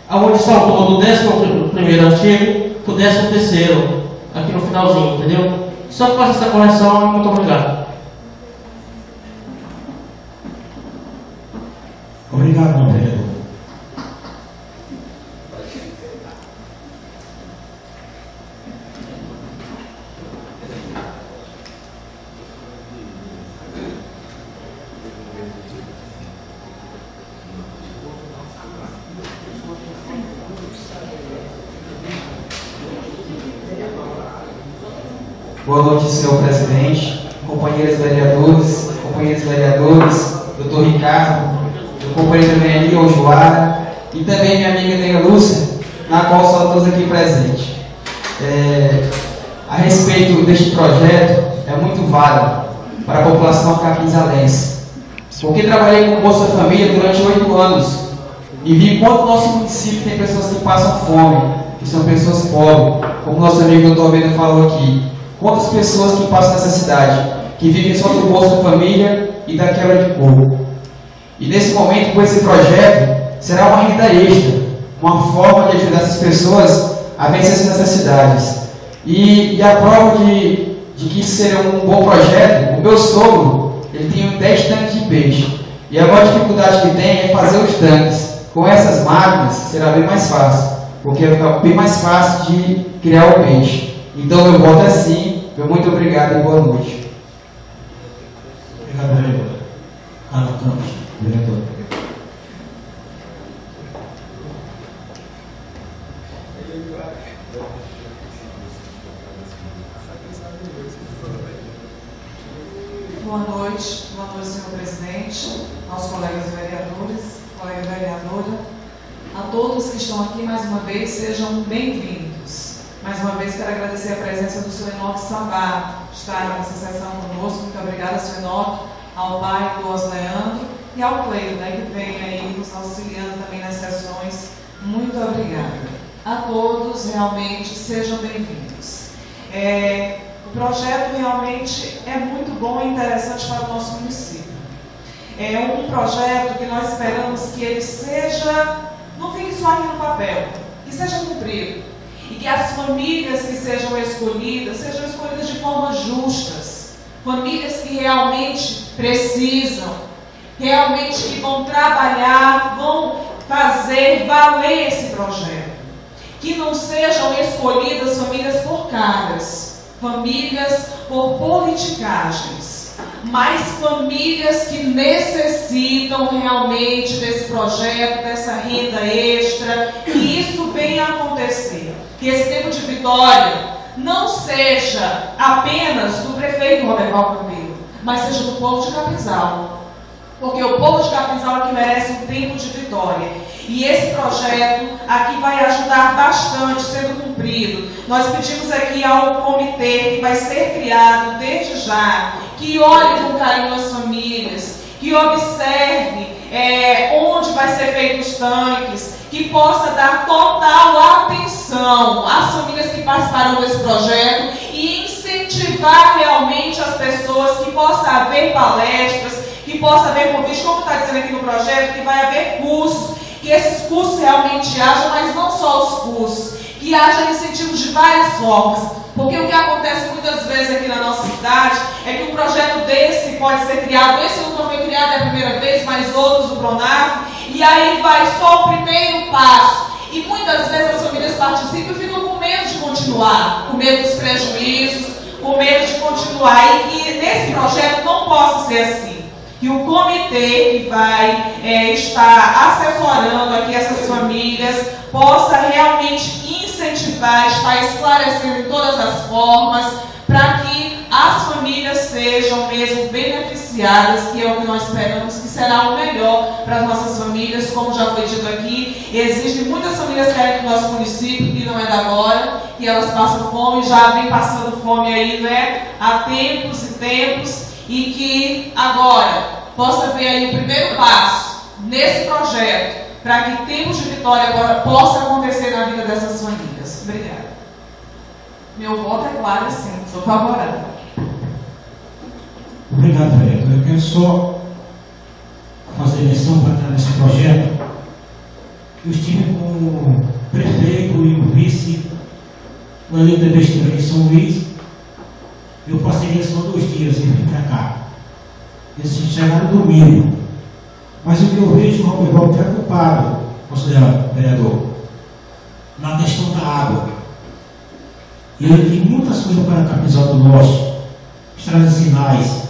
aonde saltou do 11º artigo para o 13º, aqui no finalzinho, entendeu? Só que faça essa correção, muito obrigado. Obrigado, vereador. Boa noite, senhor presidente, companheiros vereadores, doutor Ricardo, meu companheiro também ali, o Joara, e também minha amiga Neia Lúcia, na qual são todos aqui presentes. A respeito deste projeto, é muito válido para a população capizalense, porque trabalhei com Bolsa Família durante 8 anos e vi quanto nosso município tem pessoas que passam fome, que são pessoas pobres, como nosso amigo doutor Almeida falou aqui. Quantas pessoas que passam nessa cidade, que vivem só do Bolsa Família e da quebra de coco. E nesse momento, com esse projeto, será uma renda extra, uma forma de ajudar essas pessoas a vencer essas necessidades. E a prova de que isso seria um bom projeto, o meu sogro, ele tem 10 tanques de peixe. E a maior dificuldade que tem é fazer os tanques. Com essas máquinas, será bem mais fácil, porque vai ficar bem mais fácil de criar o peixe. Então, meu voto é sim. Muito obrigado e boa noite. Obrigado, vereador. Carlos Campos, vereador. Boa noite, senhor presidente, aos colegas vereadores, colega vereadora, a todos que estão aqui mais uma vez, sejam bem-vindos. Mais uma vez quero agradecer a presença do senhor Enoque Sabá, estar nessa sessão conosco. Muito obrigada, senhor Enoque, ao pai do Osleandro e ao Cleio, que vem aí nos auxiliando também nas sessões. Muito obrigada. A todos, realmente, sejam bem-vindos. O projeto realmente é muito bom e interessante para o nosso município. É um projeto que nós esperamos que ele seja, não fique só aqui no papel, que seja cumprido. E que as famílias que sejam escolhidas de forma justas. Famílias que realmente precisam, realmente que vão trabalhar, vão fazer valer esse projeto. Que não sejam escolhidas famílias por caras, famílias por politicagens, mas famílias que necessitam realmente desse projeto, dessa renda extra, que isso venha a acontecer. Que esse tempo de vitória não seja apenas do prefeito Roberval Camilo, mas seja do povo de Capinzal. Porque o povo de Capinzal é que merece um tempo de vitória. E esse projeto aqui vai ajudar bastante, sendo cumprido. Nós pedimos aqui ao comitê que vai ser criado desde já, que olhe com carinho as famílias, que observe onde vai ser feito os tanques, que possa dar total atenção às famílias que participaram desse projeto e incentivar realmente as pessoas, que possa haver palestras, que possa haver convite, como está dizendo aqui no projeto, que vai haver cursos, que esses cursos realmente hajam, mas não só os cursos, que haja incentivos de várias formas. Porque o que acontece muitas vezes aqui na nossa cidade é que um projeto desse pode ser criado, esse não foi criado a primeira vez, mas outros do Pronaf, e aí vai só o primeiro passo. E muitas vezes as famílias participam e ficam com medo de continuar, com medo dos prejuízos, com medo de continuar. E que nesse projeto não possa ser assim. Que o comitê que vai estar assessorando aqui essas famílias possa realmente incentivar, estar esclarecendo em todas as formas, para que as famílias sejam mesmo beneficiadas, que é o que nós esperamos, que será o melhor para as nossas famílias. Como já foi dito aqui, existem muitas famílias que aqui no nosso município, que não é da agora, que elas passam fome, já vem passando fome aí, há tempos e tempos, e que agora possa ver aí o primeiro passo nesse projeto, para que tempos de vitória agora possa acontecer na vida dessas famílias. Obrigada. Meu voto é claro, sim, sou favorável. Obrigado, vereador. Eu quero só fazer menção para entrar nesse projeto. Eu estive com o prefeito e o vice na linha da besteira em São Luís. Eu passei só 2 dias e vim para cá. Eles chegaram domingo. Mas o que eu vejo é um Roberval preocupado, considerado vereador, na questão da água. E ele tem muitas coisas para a Capizal do Norte, estradas sinais.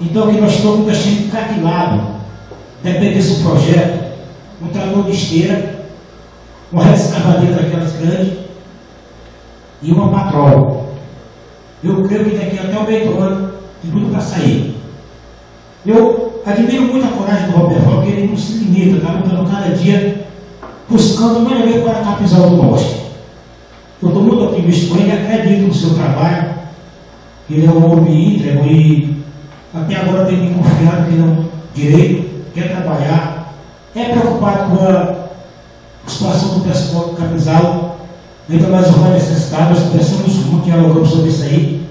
Então aqui nós estamos deixando encarquilado. Depende desse projeto, um trator de esteira, uma rede escavadeira daquelas grandes e uma patrol. Eu creio que daqui até o meio do ano tem tudo para sair. Eu admiro muito a coragem do Roberval, porque ele não se limita, está lutando cada dia, buscando o melhor para a Capizal do Norte. Eu estou muito otimista com ele, acredito no seu trabalho. Ele é um homem íntegro e até agora tem me confiado que não direito, quer trabalhar, é preocupado com a situação do transporte Capizal, ainda mais uma necessidade. Nós conversamos muito, dialogamos sobre isso aí,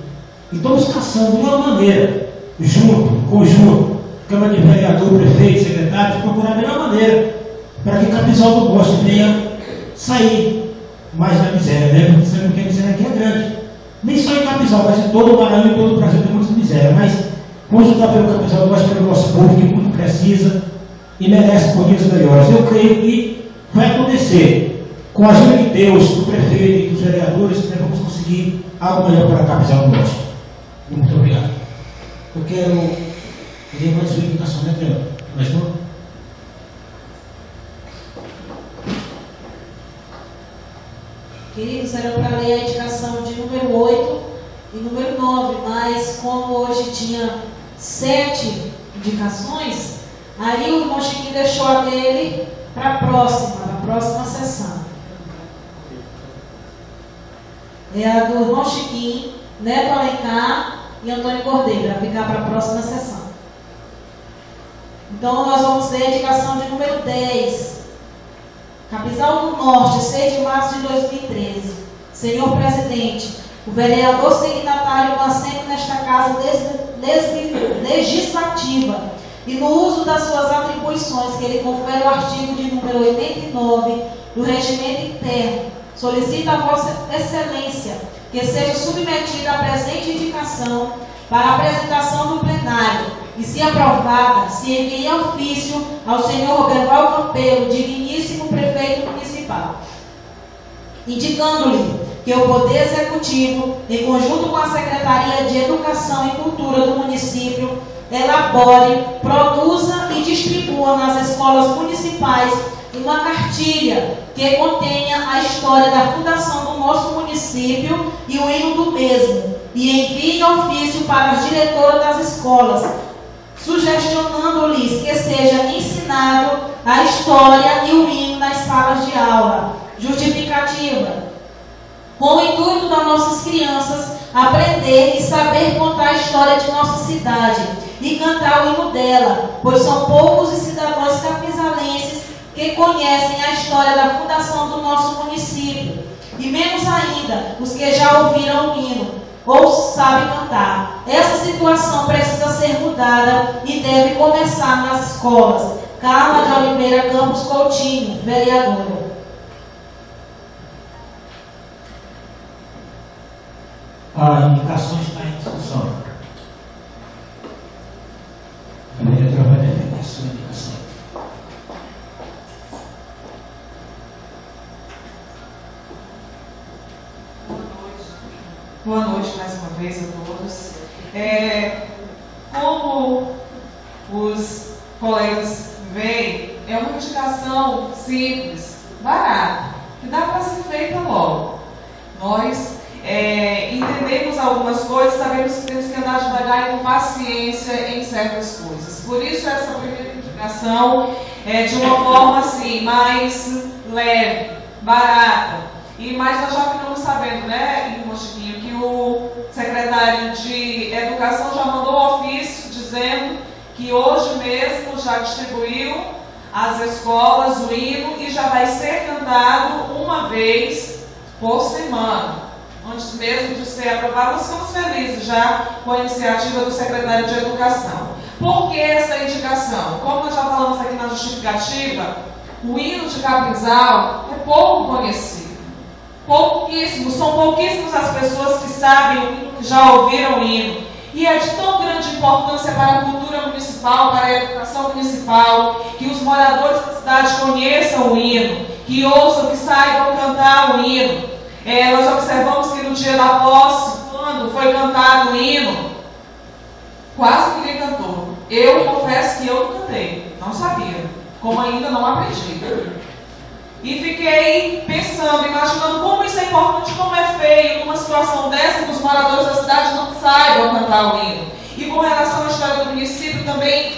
e estamos caçando de uma maneira, junto, conjunto, Câmara de Vereador, Prefeito, Secretário, procurar a melhor maneira para que Capizal do Norte venha sair mais da miséria, né? Porque sabemos que a miséria aqui é grande. Nem só em Capizal, mas em todo o Maranhão e todo o Brasil tem muita miséria. Mas vamos lutar pelo Capizal do Norte, pelo nosso povo, que muito precisa e merece por dias melhores. Eu creio que vai acontecer, com a ajuda de Deus, do prefeito e dos vereadores, que nós vamos conseguir algo melhor para a Capizal do Norte. Muito obrigado. Eu quero. Queria mais uma indicação, né, Cleão? Mais não? Queridos, era para ler a indicação de número 8 e número 9, mas como hoje tinha 7 indicações, aí o irmão Chiquinho deixou a dele para a próxima sessão. É a do irmão Chiquinho, Neto Alencar e Antônio Cordeiro, para ficar para a próxima sessão. Então nós vamos ler a indicação de número 10. Capizal do Norte, 6 de março de 2013. Senhor Presidente, o vereador signatário do assento nesta casa legislativa e no uso das suas atribuições que ele confere o artigo de número 89 do Regimento Interno, solicita a Vossa Excelência que seja submetida a presente indicação para apresentação do plenário e, se aprovada, se envie ofício ao senhor Roberval Campelo, digníssimo prefeito municipal, indicando-lhe que o Poder Executivo, em conjunto com a Secretaria de Educação e Cultura do município, elabore, produza e distribua nas escolas municipais uma cartilha que contenha a história da fundação do nosso município e o hino do mesmo, e envie ofício para as diretoras das escolas, sugestionando-lhes que seja ensinado a história e o hino nas salas de aula. Justificativa: com o intuito das nossas crianças aprender e saber contar a história de nossa cidade e cantar o hino dela, pois são poucos os cidadãos capizalenses que conhecem a história da fundação do nosso município, e menos ainda os que já ouviram o hino ou sabem cantar. Essa situação precisa ser mudada e deve começar nas escolas. Carla de Oliveira Campos Coutinho, vereadora. A indicação está em discussão. A vereadora vai defender a sua indicação. Boa noite mais uma vez a todos. Como os colegas veem, é uma indicação simples, barata, que dá para ser feita logo. Nós entendemos algumas coisas, sabemos que temos que andar devagar e com paciência em certas coisas. Por isso essa primeira indicação é de uma forma assim, mais leve, barata. Mas nós já ficamos sabendo, né, irmão Chiquinho, que o secretário de Educação já mandou ofício dizendo que hoje mesmo já distribuiu às escolas o hino e já vai ser cantado uma vez por semana. Antes mesmo de ser aprovado, nós ficamos felizes já com a iniciativa do secretário de Educação. Por que essa indicação? Como nós já falamos aqui na justificativa, o hino de Capinzal é pouco conhecido. São pouquíssimas as pessoas que sabem o hino, que já ouviram o hino. E é de tão grande importância para a cultura municipal, para a educação municipal, que os moradores da cidade conheçam o hino, que ouçam, que saibam cantar o hino. Nós observamos que no dia da posse, quando foi cantado o hino, quase ninguém cantou. Eu confesso que eu não cantei, não sabia, como ainda não aprendi. E fiquei pensando, imaginando como isso é importante, como é feio numa situação dessa que os moradores da cidade não saibam cantar o hino. E com relação à história do município também,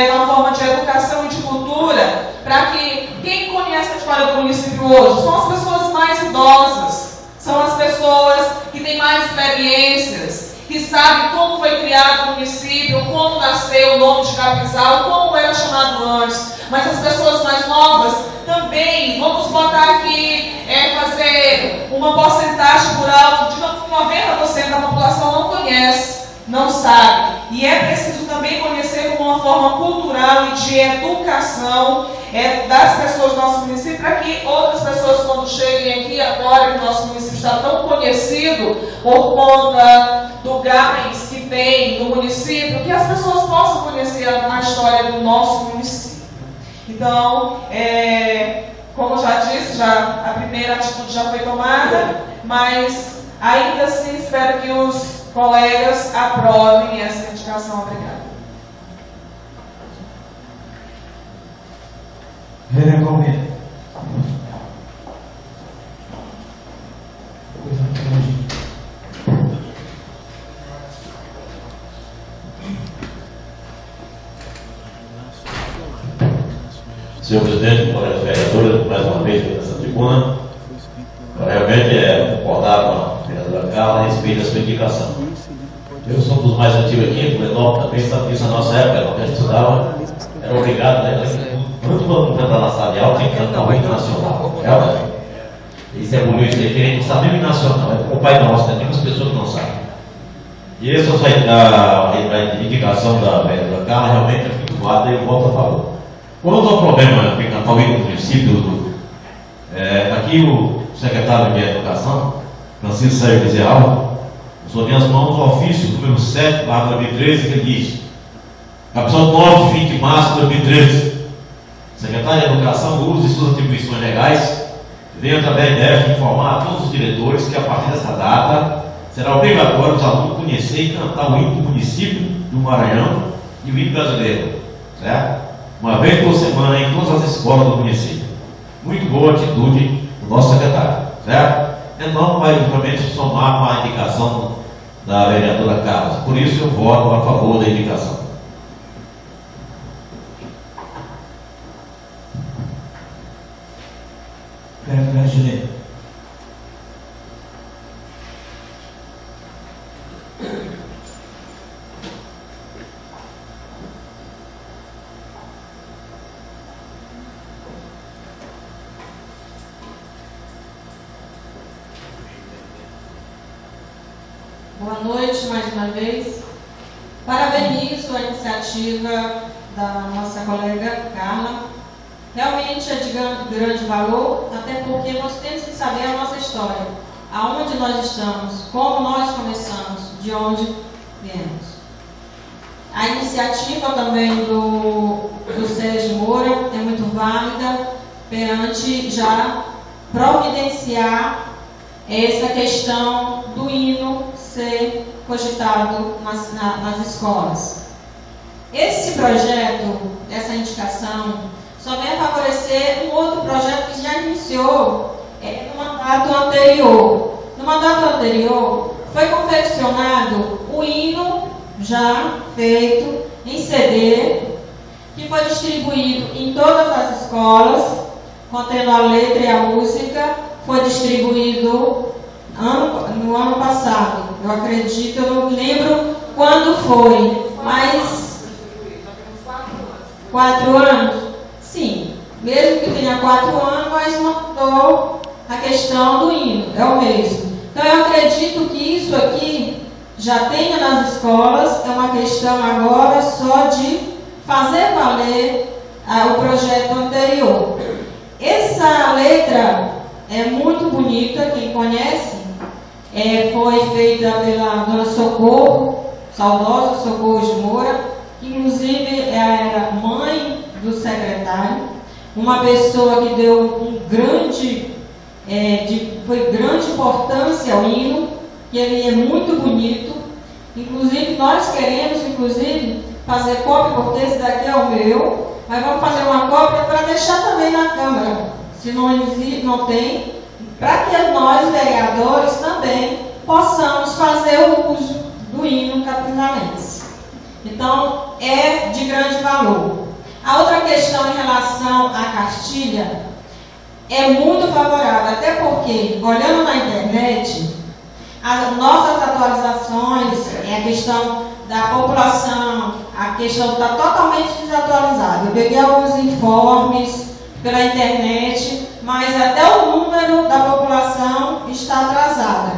na forma de educação e de cultura, para que quem conhece a história do município hoje são as pessoas mais idosas, são as pessoas que têm mais experiências, que sabem como foi criado o município, como nasceu o nome de Capinzal, como era chamado antes. Mas as pessoas mais novas também, vamos botar aqui, fazer uma porcentagem por alto, digamos que 90% da população não conhece, não sabe. E é preciso também conhecer como uma forma cultural e de educação das pessoas do nosso município, para que outras pessoas, quando cheguem aqui, agora que o nosso município está tão conhecido por conta do gás que tem no município, que as pessoas possam conhecer a história do nosso município. Então, como eu já disse, a primeira atitude já foi tomada, mas ainda assim espero que os colegas aprovem essa indicação. Obrigada. Vereador Palmeira. Senhor presidente, colegas vereadores, mais uma vez nessa tribuna, realmente concordar com a vereadora Carla a respeito da sua indicação. Eu sou um dos mais antigos aqui, o Lenor também sabe disso na nossa época, quando a gente estudava, era obrigado, muito quando entrar na sala de aula, tem que cantar o hino nacional. Isso é bonito, isso aí, que a gente sabe o hino nacional, é o Pai Nosso, tem muitas pessoas que não sabem. E essa a indicação da vereadora Carla realmente é muito válida e eu voto a favor. Quando há um problema em cantar o hino do município, aqui o secretário de Educação, Francisco Sérgio Bezerra, sobre as mãos do ofício número 7/2013, que diz: capítulo 9, 20 de março de 2013, o secretário de Educação usa suas atribuições legais, vem através dela informar a todos os diretores que a partir dessa data será obrigatório os alunos conhecer e cantar o hino do município do Maranhão e o hino brasileiro, certo? Uma vez por semana em todas as escolas do município. Muito boa atitude do nosso secretário, certo? Não vai justamente somar com a indicação da vereadora Carla. Por isso eu voto a favor da indicação. Vereador Juliano. Boa noite mais uma vez. Parabenizo a iniciativa da nossa colega Carla. Realmente é de grande valor, até porque nós temos que saber a nossa história, aonde nós estamos, como nós começamos, de onde viemos. A iniciativa também do Sérgio Moura é muito válida perante já providenciar essa questão do hino ser cogitado nas escolas. Esse projeto, essa indicação, só vem favorecer um outro projeto que já iniciou no mandato anterior. No mandato anterior, foi confeccionado o hino já feito em CD, que foi distribuído em todas as escolas, contendo a letra e a música. Foi distribuído no ano passado. Eu acredito, eu não lembro quando foi, mas 4 anos? Sim, mesmo que tenha 4 anos, mas não mudou a questão do hino, é o mesmo. Então eu acredito que isso aqui já tenha nas escolas, é uma questão agora só de fazer valer o projeto anterior. Essa letra é muito bonita, quem conhece, foi feita pela dona Socorro, saudosa Socorro de Moura, que inclusive era mãe do secretário, uma pessoa que deu foi grande importância ao hino, que ele é muito bonito. Inclusive nós queremos fazer cópia, porque esse daqui é o meu, mas vamos fazer uma cópia para deixar também na Câmara, se não tem, para que nós, vereadores, também possamos fazer o uso do hino capivalense. Então, é de grande valor. A outra questão em relação à cartilha é muito favorável, até porque, olhando na internet, as nossas atualizações, a questão da população, a questão está totalmente desatualizada. Eu peguei alguns informes pela internet, mas até o número da população está atrasada.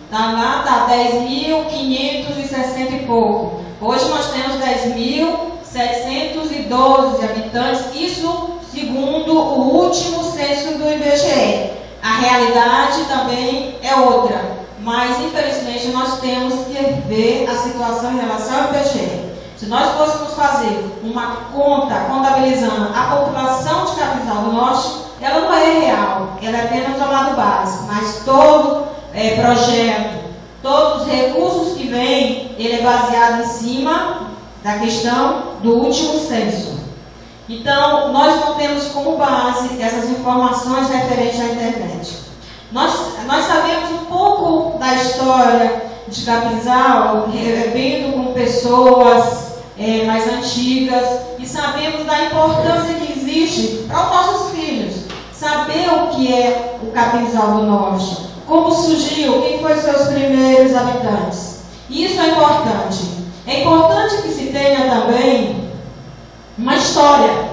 Está lá, está 10.560 e pouco. Hoje nós temos 10.712 habitantes, isso segundo o último censo do IBGE. A realidade também é outra. Mas, infelizmente, nós temos que ver a situação em relação ao IBGE. Se nós fôssemos fazer uma conta contabilizando a população de Capinzal do Norte, ela não é real, ela é apenas um dado base. Mas todo projeto, todos os recursos que vêm, ele é baseado em cima da questão do último censo. Então, nós não temos como base essas informações referentes à internet. Nós sabemos um pouco da história de Capinzal, vendo com pessoas mais antigas, e sabemos da importância que existe para os nossos filhos. Saber o que é o Capinzal do Norte, como surgiu, quem foram seus primeiros habitantes. Isso é importante. É importante que se tenha também uma história.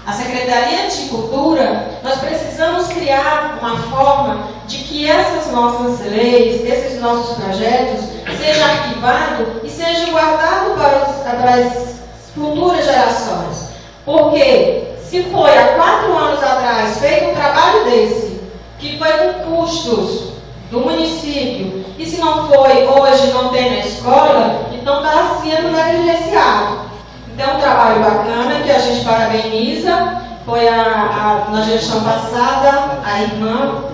A Secretaria de Cultura, nós precisamos criar uma forma de que essas nossas leis, esses nossos projetos, sejam arquivados e sejam guardados para as futuras gerações. Porque se foi há 4 anos atrás feito um trabalho desse, que foi com custos do município, e se não foi, hoje não tem na escola, então está sendo negligenciado. Então, um trabalho bacana que a gente parabeniza. Foi na gestão passada, a irmã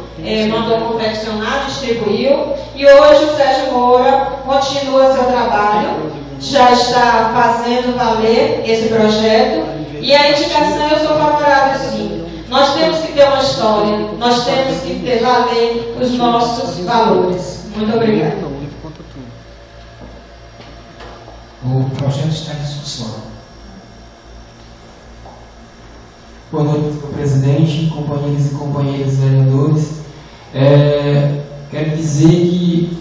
mandou confeccionar, distribuiu. E hoje o Sérgio Moura continua seu trabalho, já está fazendo valer esse projeto. E a indicação eu sou favorável sim. Nós temos que ter uma história, nós temos que ter valer os nossos valores. Muito obrigada. O projeto está em discussão. Boa noite, senhor presidente, companheiros e companheiras vereadores. Quero dizer que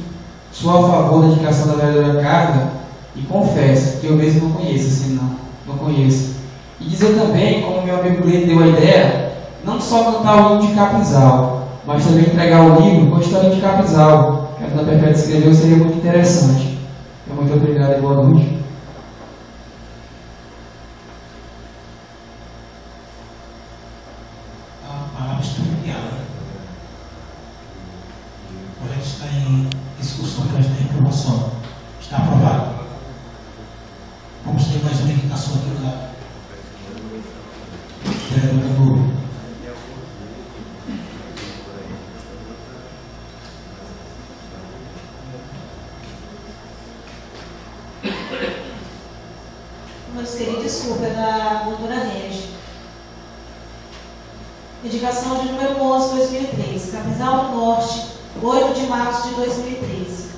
sou a favor da indicação da vereadora Carla e confesso que eu mesmo não conheço, assim, não conheço. E dizer também, como meu amigo Gleito deu a ideia, não só cantar o hino de Capinzal, mas também entregar o livro com a história de Capinzal, que a dona Perpétua escreveu, seria muito interessante. Muito obrigado e boa noite. O projeto está em discussão, o projeto está em aprovação. Está aprovado. Vamos ter mais uma indicação aqui da vereadora Globo. Meus queridos, desculpa, é da doutora Regi. Indicação de número 11, 2013. Capinzal do Norte, 8 de março de 2013.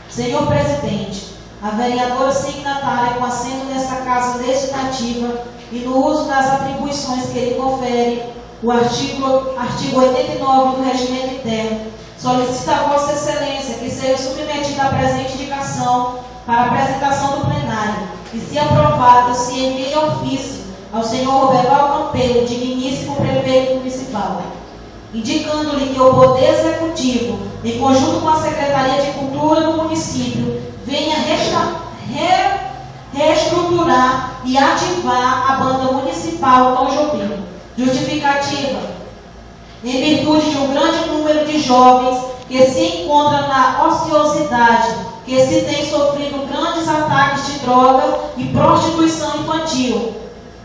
Senhor presidente, a vereadora signatária com assento nesta Casa Legislativa e no uso das atribuições que ele confere, o artigo 89 do Regimento Interno, solicita a Vossa Excelência que seja submetida a presente indicação para apresentação do plenário e, se aprovada, se envie ofício ao senhor Roberval Campelo, digníssimo prefeito municipal, indicando-lhe que o Poder Executivo, em conjunto com a Secretaria de Cultura do município, venha reestruturar e ativar a banda municipal Tom Jobim. Justificativa: em virtude de um grande número de jovens que se encontram na ociosidade, que se tem sofrido grandes ataques de droga e prostituição infantil,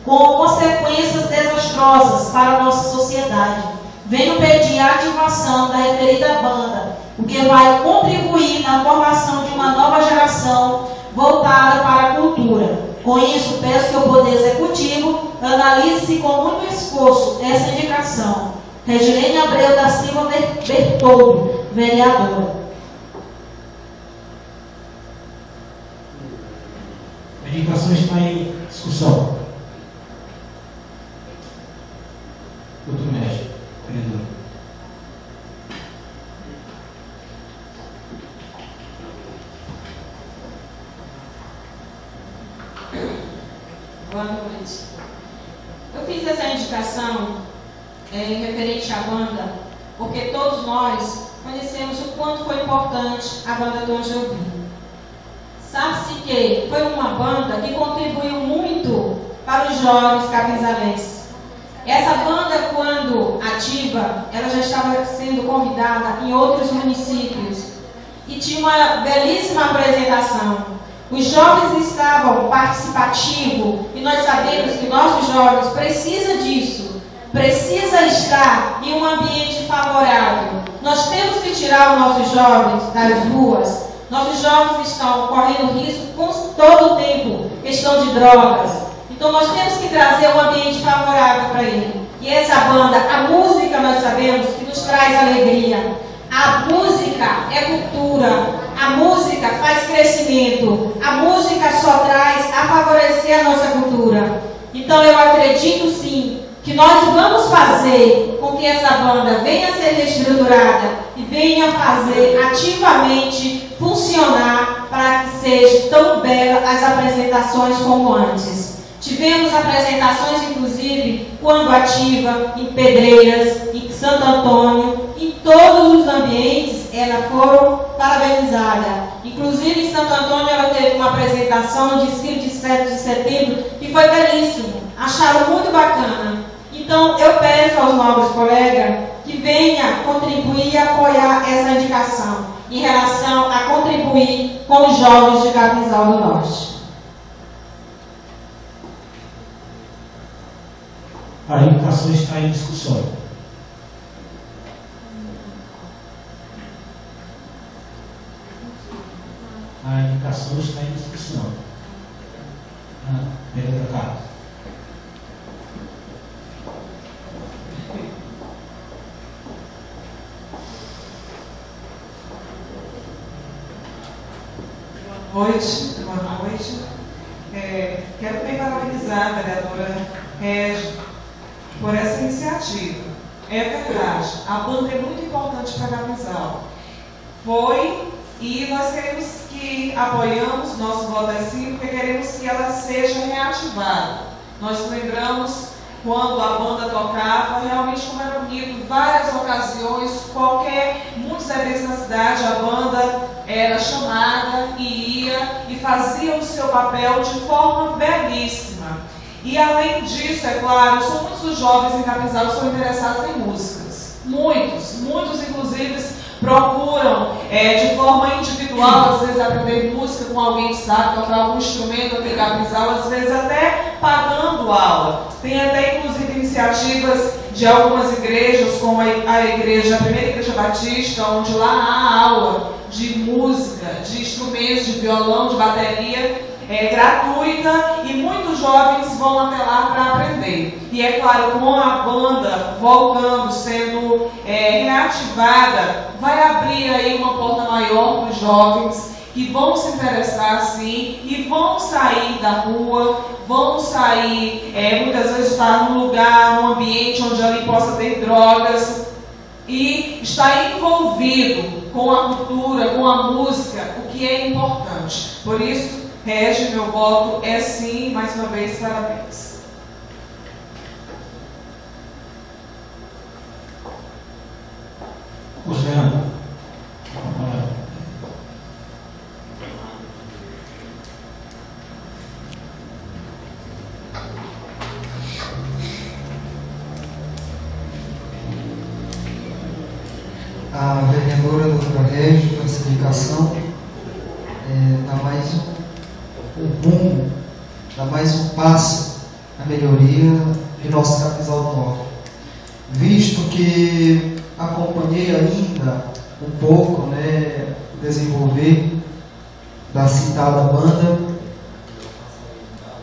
com consequências desastrosas para a nossa sociedade. Venho pedir a ativação da referida banda, o que vai contribuir na formação de uma nova geração voltada para a cultura. Com isso, peço que o Poder Executivo analise com muito esforço essa indicação. Regilene Abreu da Silva Bertoldo, vereadora. A indicação está em discussão. Doutor Médico, vereador. Boa noite. Eu fiz essa indicação referente à banda, porque todos nós conhecemos o quanto foi importante a banda Tom Jobim. Sabe-se que foi uma banda que contribuiu muito para os jovens capizalenses. Essa banda, quando ativa, ela já estava sendo convidada em outros municípios e tinha uma belíssima apresentação. Os jovens estavam participativos e nós sabemos que nossos jovens precisam disso, precisa estar em um ambiente favorável. Nós temos que tirar os nossos jovens das ruas. Nossos jovens estão correndo risco com todo o tempo, questão de drogas. Então nós temos que trazer um ambiente favorável para ele. E essa banda, a música nós sabemos que nos traz alegria. A música é cultura, a música faz crescimento, a música só traz a favorecer a nossa cultura. Então eu acredito sim que nós vamos fazer com que essa banda venha a ser reestruturada e venha fazer ativamente funcionar para que seja tão bela as apresentações como antes. Tivemos apresentações, inclusive, quando ativa, em Pedreiras, em Santo Antônio, em todos os ambientes, elas foram parabenizadas. Inclusive, em Santo Antônio, ela teve uma apresentação no desfile de 7 de setembro, que foi belíssimo. Acharam muito bacana. Então, eu peço aos nobres colegas que venha contribuir e apoiar essa indicação, em relação a contribuir com os jovens de Capinzal do Norte. A indicação está em discussão. A indicação está em discussão. Vereador Carlos. Boa noite. Quero também parabenizar a vereadora Regi por essa iniciativa. É verdade, a banda é muito importante para Capinzal. Foi e nós queremos que apoiamos, nosso voto é sim, porque queremos que ela seja reativada. Nós lembramos quando a banda tocava, realmente como era bonito, várias ocasiões, muitos eventos na cidade, a banda era chamada e ia e fazia o seu papel de forma belíssima. E além disso, é claro, são muitos os jovens em Capinzal que são interessados em músicas. Muitos inclusive procuram de forma individual, às vezes aprender música com alguém que sabe tocar algum instrumento aqui em Capinzal, às vezes até pagando aula. Tem até inclusive iniciativas de algumas igrejas, como a primeira igreja batista, onde lá há aula de música, de instrumentos, de violão, de bateria, gratuita, e muitos jovens vão até lá para aprender. E é claro, com a banda voltando, sendo reativada, vai abrir aí uma porta maior para os jovens que vão se interessar sim e vão sair da rua, vão sair, muitas vezes estar num lugar, num ambiente onde ali possa ter drogas, e estar envolvido com a cultura, com a música, o que é importante. Por isso, Regi, meu voto é sim, mais uma vez, parabéns. Considerando. A vereadora doutora Régio, com essa indicação, dá mais um rumo, dá mais um passo na melhoria de nosso Capinzal do Norte. Visto que acompanhei ainda um pouco, o desenvolver da citada banda,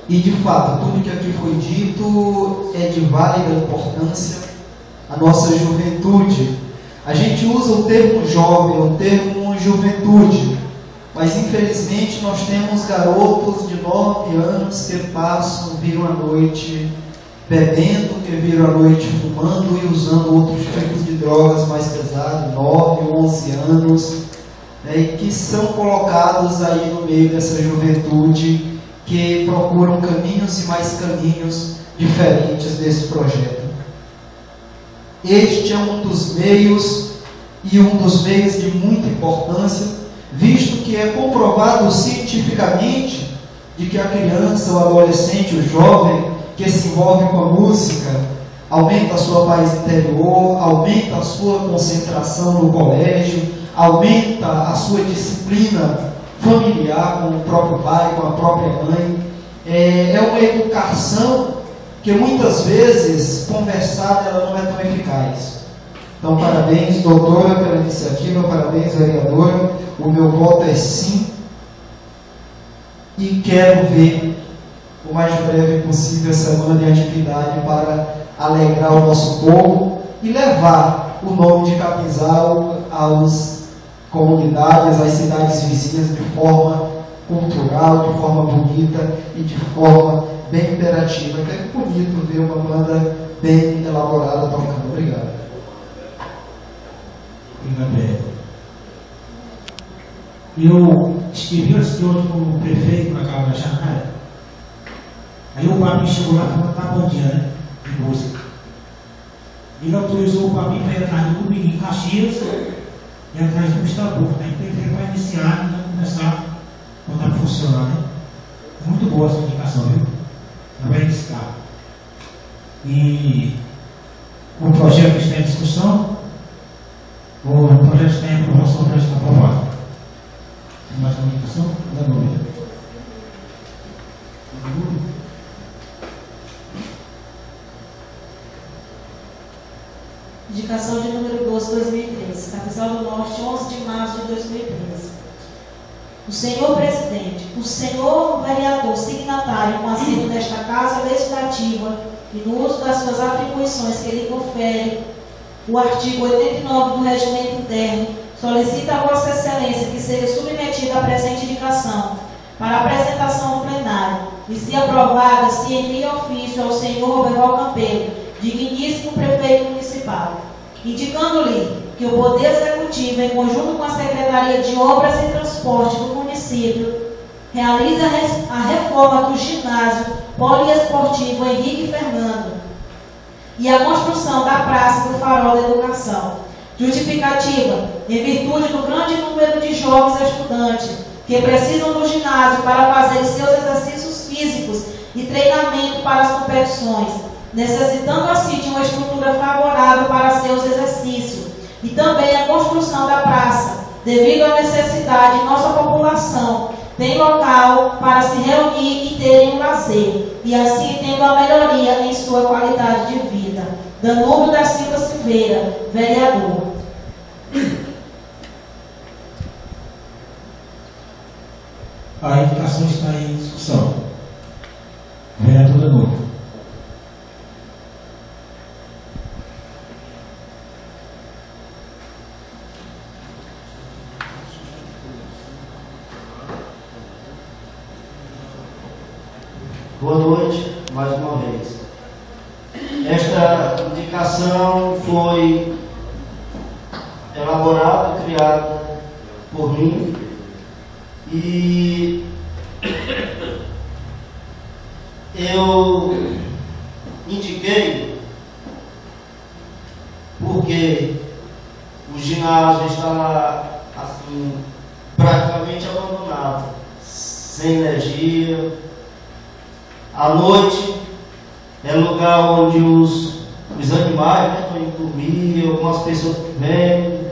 e de fato, tudo que aqui foi dito é de válida importância à nossa juventude. A gente usa o termo jovem, o termo juventude, mas infelizmente nós temos garotos de 9 anos que passam, viram a noite bebendo, que viram a noite fumando e usando outros tipos de drogas mais pesadas, 9, 11 anos, e que são colocados aí no meio dessa juventude que procuram caminhos e mais caminhos diferentes desse projeto. Este é um dos meios, e um dos meios de muita importância, visto que é comprovado cientificamente de que a criança, o adolescente, o jovem que se envolve com a música, aumenta a sua paz interior, aumenta a sua concentração no colégio, aumenta a sua disciplina familiar com o próprio pai, com a própria mãe. É uma educação que muitas vezes, conversada, ela não é tão eficaz. Então, parabéns, doutora, pela iniciativa, parabéns, vereadora. O meu voto é sim, e quero ver o mais breve possível essa semana de atividade para alegrar o nosso povo e levar o nome de Capinzal às comunidades, às cidades vizinhas de forma cultural, de forma bonita e de forma bem imperativa. É bonito ver uma banda bem elaborada tocando. Obrigado. Obrigado. Eu estive antes de ontem com o prefeito na Casa da Janela. Aí o papi chegou lá para cantar bom dia, de música. Ele autorizou o papi para ir atrás do menino Caxias e atrás do Gustavo. Aí o prefeito vai iniciar e vai começar a botar para funcionar, Muito boa essa indicação, viu? Também desse carro. E o projeto está em discussão. O projeto está em aprovação, o projeto está aprovado. Tem mais uma indicação? Não, não. Indicação de número 12, 2013. Capinzal do Norte, 11 de março de 2013. O senhor presidente, o senhor vereador signatário com assento desta Casa Legislativa e no uso das suas atribuições que lhe confere o artigo 89 do Regimento Interno, solicita a Vossa Excelência que seja submetida a presente indicação para apresentação no plenário e, se aprovada, se envie ofício ao senhor Roberval Campelo, digníssimo prefeito municipal, indicando-lhe que o Poder Executivo, em conjunto com a Secretaria de Obras e Transporte do município, realiza a reforma do ginásio poliesportivo Henrique Fernando e a construção da Praça do Farol da Educação. Justificativa: em virtude do grande número de jovens estudantes que precisam do ginásio para fazer seus exercícios físicos e treinamento para as competições, necessitando assim de uma estrutura favorável para seus exercícios, e também a construção da praça, devido à necessidade de nossa população tem local para se reunir e terem um lazer, e assim tendo a melhoria em sua qualidade de vida. Danúbio da Silva Silveira, vereador. A indicação está em discussão. Vereador Danúbio. Boa noite, mais uma vez. Esta indicação foi elaborada, criada por mim e eu indiquei porque o ginásio ginásio está assim, praticamente abandonado, sem energia. À noite é lugar onde os animais, né, estão indo dormir, algumas pessoas que vêm,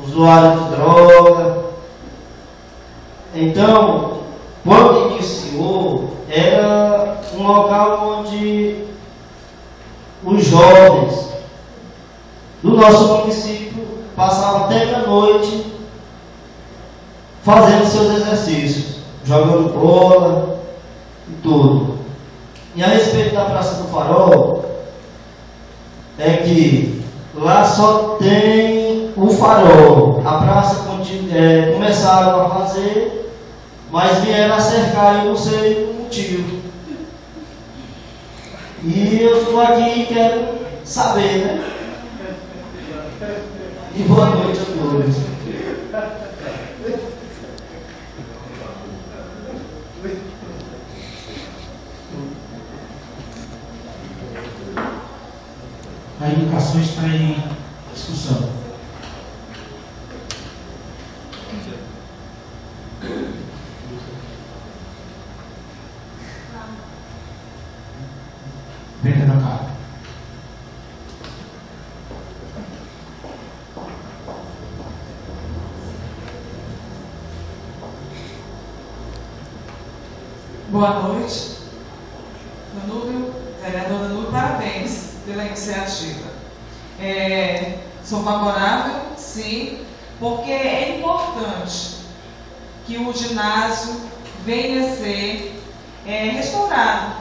usuários de droga. Então, quando iniciou, era um local onde os jovens do nosso município passavam até meia-noite fazendo seus exercícios, jogando bola e tudo. E a respeito da Praça do Farol, é que lá só tem o farol. A praça começaram a fazer, mas vieram a cercar, eu não sei o motivo. E eu estou aqui e quero saber, né? E boa noite a todos. A educação está em discussão. Venda na cara. Boa noite. Danúbio, vereador Danúbio, parabéns pela iniciativa. Sou favorável, sim, porque é importante que o ginásio venha a ser restaurado.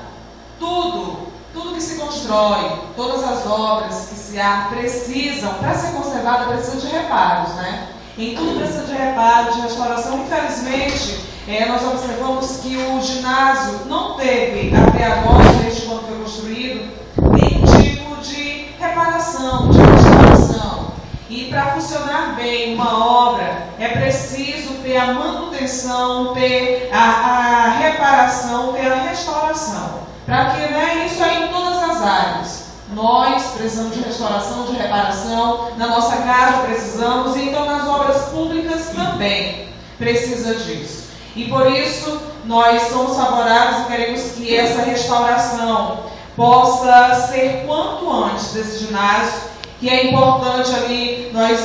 Tudo que se constrói, todas as obras que se há precisam, para ser conservada, precisam de reparos, né? Em tudo precisa de reparo, de restauração. Infelizmente, nós observamos que o ginásio não teve, até agora, desde quando foi construído, nenhum tipo de reparação, de restauração. E para funcionar bem uma obra, é preciso ter a manutenção, ter a reparação, ter a restauração. Para que, né, isso aí em todas as áreas. Nós precisamos de restauração, de reparação, na nossa casa precisamos, e então nas obras públicas também precisa disso. E por isso nós somos favoráveis e queremos que essa restauração possa ser quanto antes desse ginásio, que é importante ali nós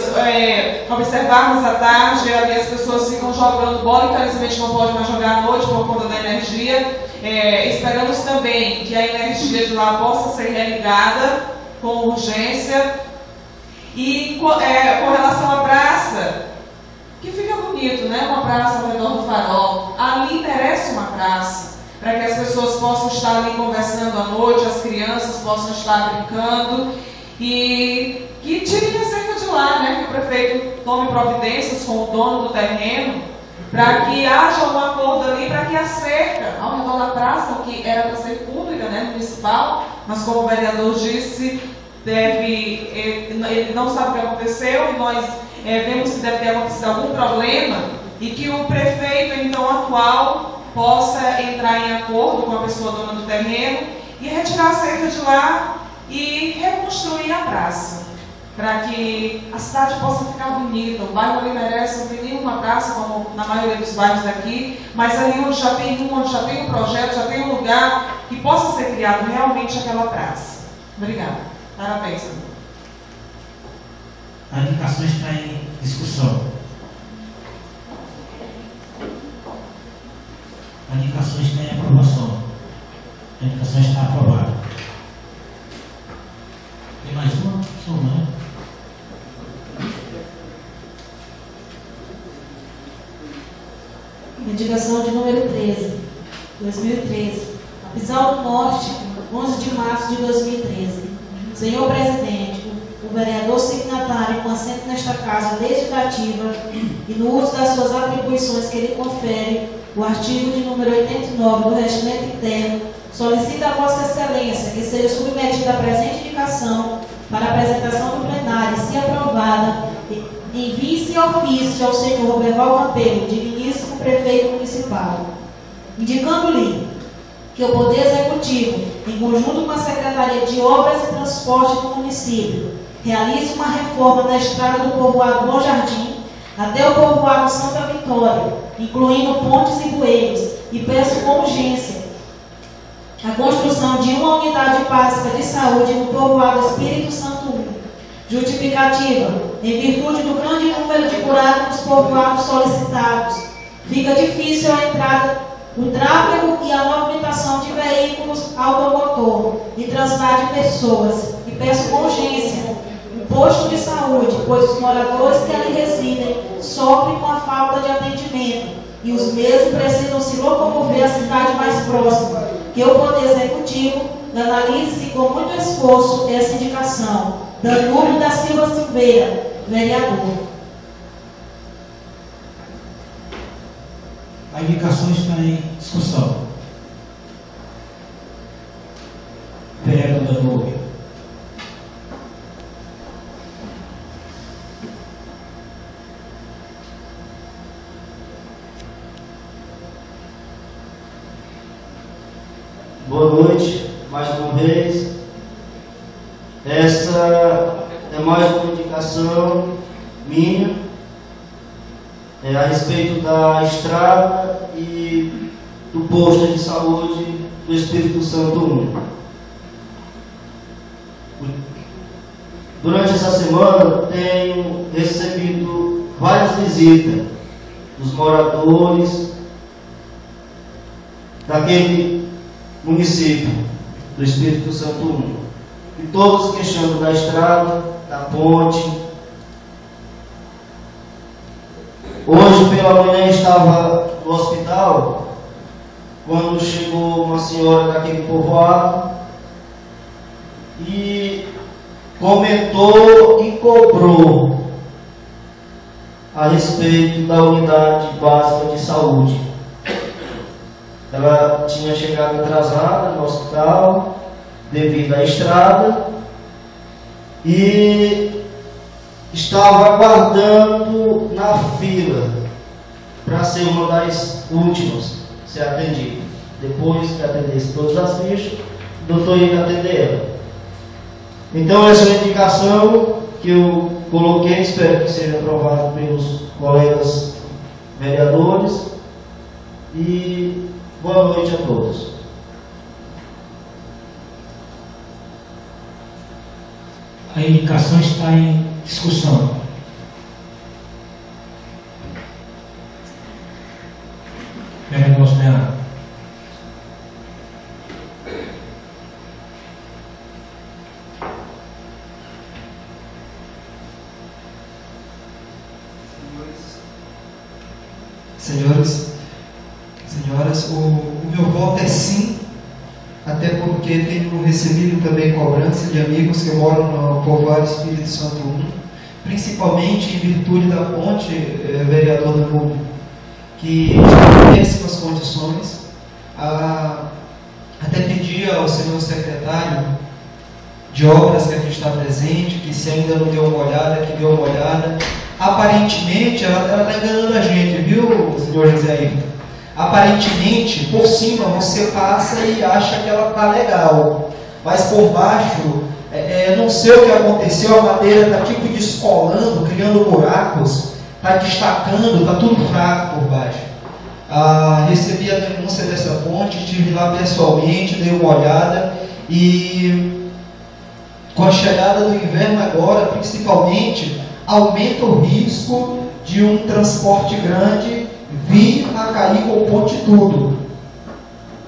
observarmos à tarde, ali as pessoas ficam jogando bola, infelizmente não pode mais jogar à noite por conta da energia. Esperamos também que a energia de lá possa ser religada com urgência. E com relação à praça, que fica bonito, né? Uma praça ao redor do farol. Ali merece uma praça, para que as pessoas possam estar ali conversando à noite, as crianças possam estar brincando, e que tirem a cerca de lá, né? Que o prefeito tome providências com o dono do terreno, para que haja um acordo ali, para que a cerca ao redor da praça, que era para ser pública, né, municipal, mas como o vereador disse, ele não sabe o que aconteceu, e nós vemos que deve ter acontecido algum problema, e que o prefeito, então, atual, possa entrar em acordo com a pessoa dona do terreno e retirar a cerca de lá e reconstruir a praça, para que a cidade possa ficar bonita. O bairro ali merece, não tem nenhuma praça, como na maioria dos bairros daqui, mas ali onde já tem um projeto, já tem um lugar que possa ser criado realmente aquela praça. Obrigada. Parabéns. A indicação está em discussão. A indicação está em aprovação. A indicação está aprovada. Tem mais uma? Só uma, né? Indicação de número 13, 2013. Apisal do Norte, 11 de março de 2013. Senhor Presidente, o vereador signatário com assento nesta Casa legislativa e no uso das suas atribuições que lhe confere o artigo de número 89 do Regimento Interno, solicita a Vossa Excelência que seja submetida a presente indicação para apresentação no plenário, se aprovada, envie-se ofício ao senhor Berval Campelo, digníssimo prefeito municipal, indicando-lhe que o Poder Executivo, em conjunto com a Secretaria de Obras e Transporte do município, realize uma reforma da estrada do povoado Bom Jardim até o povoado Santa Vitória, incluindo pontes e bueiros, e peço com urgência a construção de uma unidade básica de saúde no povoado Espírito Santo 1. Justificativa: em virtude do grande número de buracos nos povoados solicitados, fica difícil a entrada, o tráfego e a movimentação de veículos automotor e translado de pessoas, e peço com urgência um posto de saúde, pois os moradores que ali residem sofrem com a falta de atendimento e os mesmos precisam se locomover à cidade mais próxima. Que o Poder Executivo analise com muito esforço essa indicação. Danúbio da Silva Silveira, vereador. A indicação está em discussão. Vereador Danúbio. Boa noite, mais uma vez. Essa é mais uma indicação minha a respeito da estrada e do posto de saúde do Espírito Santo 1. Durante essa semana tenho recebido várias visitas dos moradores daquele município do Espírito Santo 1, e todos questionando da estrada, da ponte. Hoje pela manhã estava no hospital, quando chegou uma senhora daquele povoado e comentou e cobrou a respeito da unidade básica de saúde. Ela tinha chegado atrasada no hospital devido à estrada e estava aguardando na fila para ser uma das últimas a ser atendida. Depois que atendesse todas as fichas, o doutor ia atender ela. Então essa é a indicação que eu coloquei, espero que seja aprovado pelos colegas vereadores, e boa noite a todos. A indicação está em discussão. Vereador Osmeana. Senhoras, o meu voto é sim, até porque tenho recebido também cobrança de amigos que moram no povoado Espírito Santo 1, principalmente em virtude da ponte, vereador Danúbio, que está em péssimas condições. Até pedi ao senhor secretário de obras que aqui está presente, que se ainda não deu uma olhada, que deu uma olhada. Aparentemente, ela está enganando a gente, viu, senhor José Ayrton? Aparentemente, por cima você passa e acha que ela está legal, mas por baixo, não sei o que aconteceu, a madeira está tipo descolando, criando buracos, está destacando, está tudo fraco por baixo. Recebi a denúncia dessa ponte, estive lá pessoalmente, dei uma olhada, e com a chegada do inverno agora, principalmente, aumenta o risco de um transporte grande vir a cair com o ponte tudo.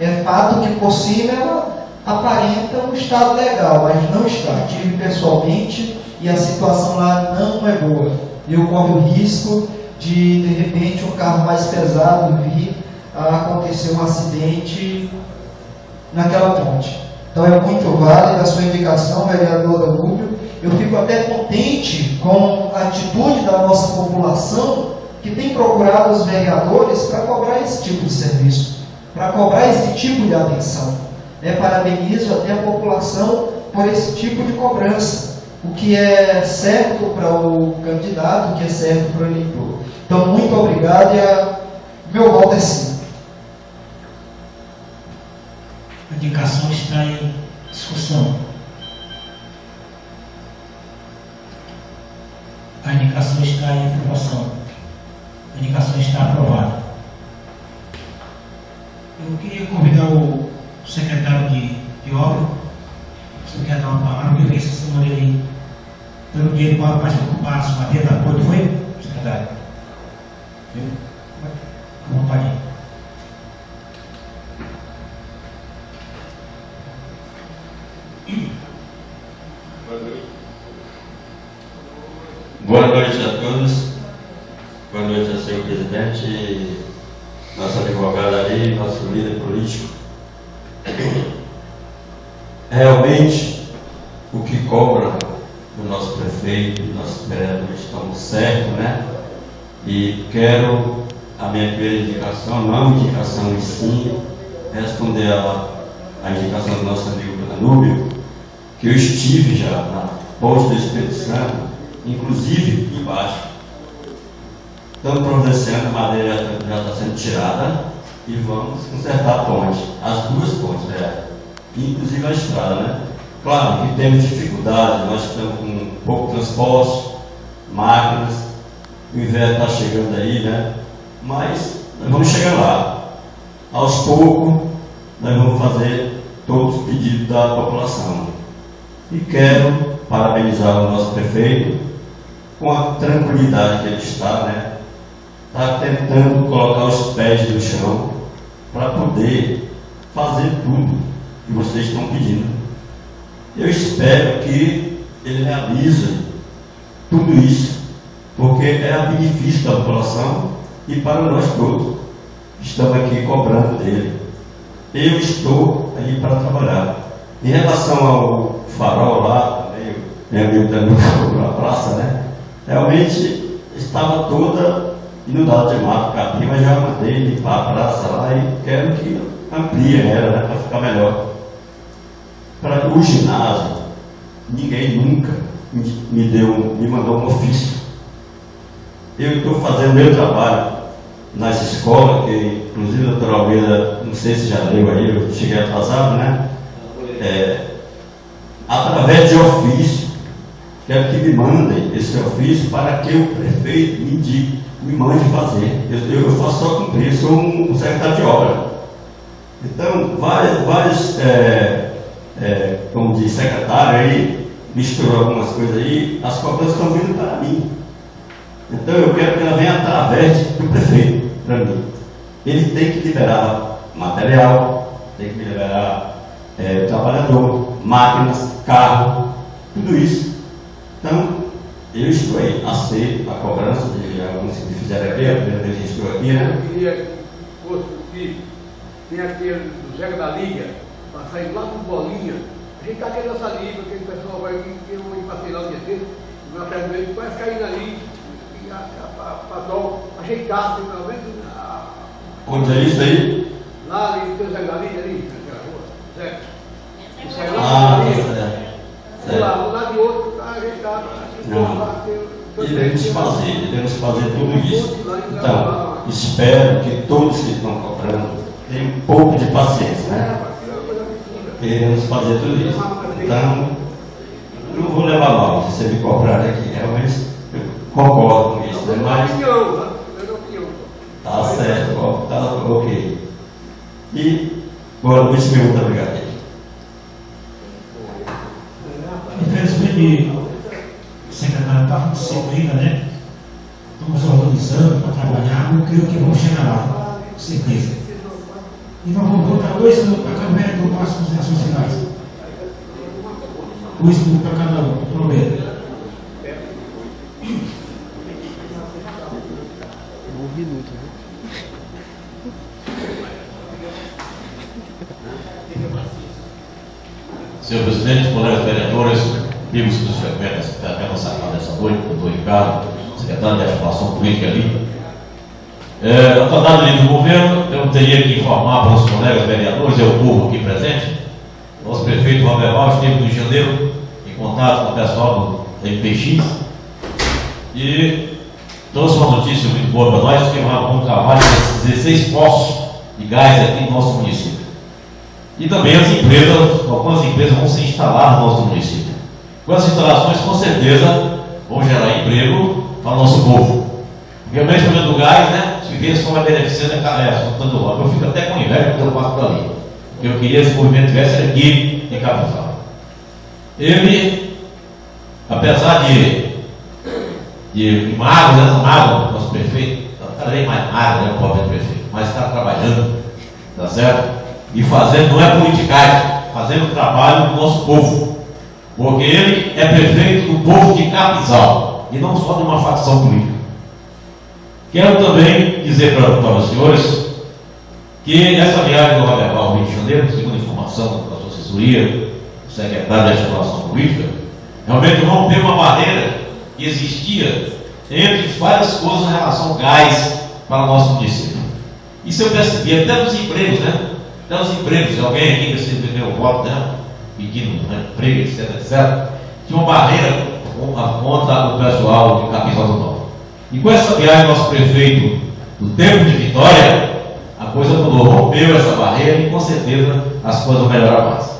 É fato que por cima ela aparenta um estado legal, mas não está. Tive pessoalmente e a situação lá não é boa. Eu corro o risco de repente, um carro mais pesado vir a acontecer um acidente naquela ponte. Então é muito válida a sua indicação, vereador Danúbio. Eu fico até contente com a atitude da nossa população, que tem procurado os vereadores para cobrar esse tipo de serviço, para cobrar esse tipo de atenção. Parabenizo até a população por esse tipo de cobrança, o que é certo para o candidato, o que é certo para o eleitor. Então, muito obrigado, e meu voto é sim. indicação está em discussão. A indicação está em aprovação. A indicação está aprovada. Eu queria convidar o secretário de obra, se quer dar uma palavra, porque eu vi essa semana ele dando dinheiro para mais ocupados, matéria da ponte, foi, secretário? Viu? À vontade. Boa noite a todos. Boa noite ao senhor presidente, nosso advogado ali, nosso líder político. Realmente, o que cobra do nosso prefeito, do nosso vereador, estamos certos, né? E quero a minha primeira indicação, não indicação e sim, responder a indicação do nosso amigo Danúbio, que eu estive já na ponte do Espírito Santo, inclusive embaixo. Estamos providenciando, a madeira já está sendo tirada e vamos consertar a ponte, as duas pontes, inclusive a estrada, né? Claro que temos dificuldade, nós estamos com pouco transporte, máquinas, o inverno está chegando aí, né? Mas nós vamos chegar lá. Aos poucos, nós vamos fazer todos os pedidos da população. E quero parabenizar o nosso prefeito com a tranquilidade que ele está, né? Está tentando colocar os pés no chão para poder fazer tudo que vocês estão pedindo. Eu espero que ele realize tudo isso, porque é a benefício da população e para nós todos. Estamos aqui cobrando dele. Eu estou aí para trabalhar. Em relação ao farol lá, também, meu amigo também na praça, né? Realmente estava toda inundada de mato, capim, mas já mandei limpar a praça lá e quero que amplie ela, né? Para ficar melhor. Para o ginásio, ninguém nunca me mandou um ofício. Eu estou fazendo meu trabalho nas escolas, que inclusive a doutora Almeida, não sei se já leu aí, eu cheguei atrasado, né? Através de ofício, quero que me mandem esse ofício para que o prefeito me indique, me mande fazer. Eu faço só cumprir, eu sou um secretário de obra. Então, vários como diz, secretário aí, misturou algumas coisas aí, as cobranças estão vindo para mim. Então eu quero que ela venha através do prefeito para mim. Ele tem que liberar material, tem que liberar trabalhador, máquinas, carro, tudo isso. Então, eu estou aí, aceito a cobrança de alguns que fizeram aqui, a primeira vez que estou aqui, né? Eu queria que fosse possível, tem aquele do Zé da Liga, para sair lá com bolinha. A gente está querendo essa liga, aquele pessoal vai vir, que eu passei lá o dia inteiro, na frente dele, vai cair ali, e para ajeitar, assim, pelo menos. Onde é isso aí? Lá ali, tem o Zé da Liga ali, naquela rua, Zé. Lá de outro, está ajeitado. Devemos fazer tudo isso. Então, espero que todos que estão cobrando tenham um pouco de paciência, né? Queremos fazer tudo isso. Então, não vou levar mal se você me cobrar aqui. Realmente, eu concordo com isso, né? Mas tá certo, tá ok. E, boa noite, muito obrigado. Infelizmente, o secretário está muito cedo ainda, né? Estamos organizando para trabalhar, eu creio que vamos chegar lá, com certeza. E nós vamos botar 2 minutos para cada vereador para as considerações finais. 2 minutos para cada um, prometo. 1 minuto, né? Senhor presidente, colegas vereadores, amigos que nos frequentam até nossa casa dessa noite, doutor Ricardo, secretário de Articulação Política ali. Na tratado do governo, eu teria que informar para os colegas vereadores e o povo aqui presente. Nosso prefeito Robert Alves esteve no Rio de Janeiro em contato com o pessoal da MPX e trouxe uma notícia muito boa para nós, que vamos trabalhar nesses 16 postos de gás aqui no nosso município. E também as empresas, algumas empresas vão se instalar no nosso município. Com as instalações, com certeza, vão gerar emprego para o nosso povo. Realmente, o do gás, né? Se vê só vai beneficiando tanto logo. Eu fico até com inveja quando eu passo por ali. Eu queria que esse movimento tivesse aqui em Capital. Ele, apesar de magro, né? Magro, nosso prefeito, cada vez mais magro, né? O pobre prefeito, mas está trabalhando, tá certo? E fazendo, não é politicagem, fazendo o trabalho do nosso povo. Porque ele é prefeito do povo de Capinzal, e não só de uma facção política. Quero também dizer para os senhores que essa viagem do Roberval ao Rio de Janeiro, segundo a informação da sua assessoria, do secretário de Articulação Política, realmente rompeu uma barreira que existia entre várias coisas em relação ao gás para o nosso município. Isso eu percebi até nos empregos, né? Até nos empregos, se alguém aqui recebeu meu voto, né? Pedindo emprego, etc. Tinha uma barreira contra o pessoal de Capinzal do Norte. E com essa viagem, nosso prefeito do tempo de Vitória, a coisa mudou, rompeu essa barreira e com certeza as coisas vão melhorar mais.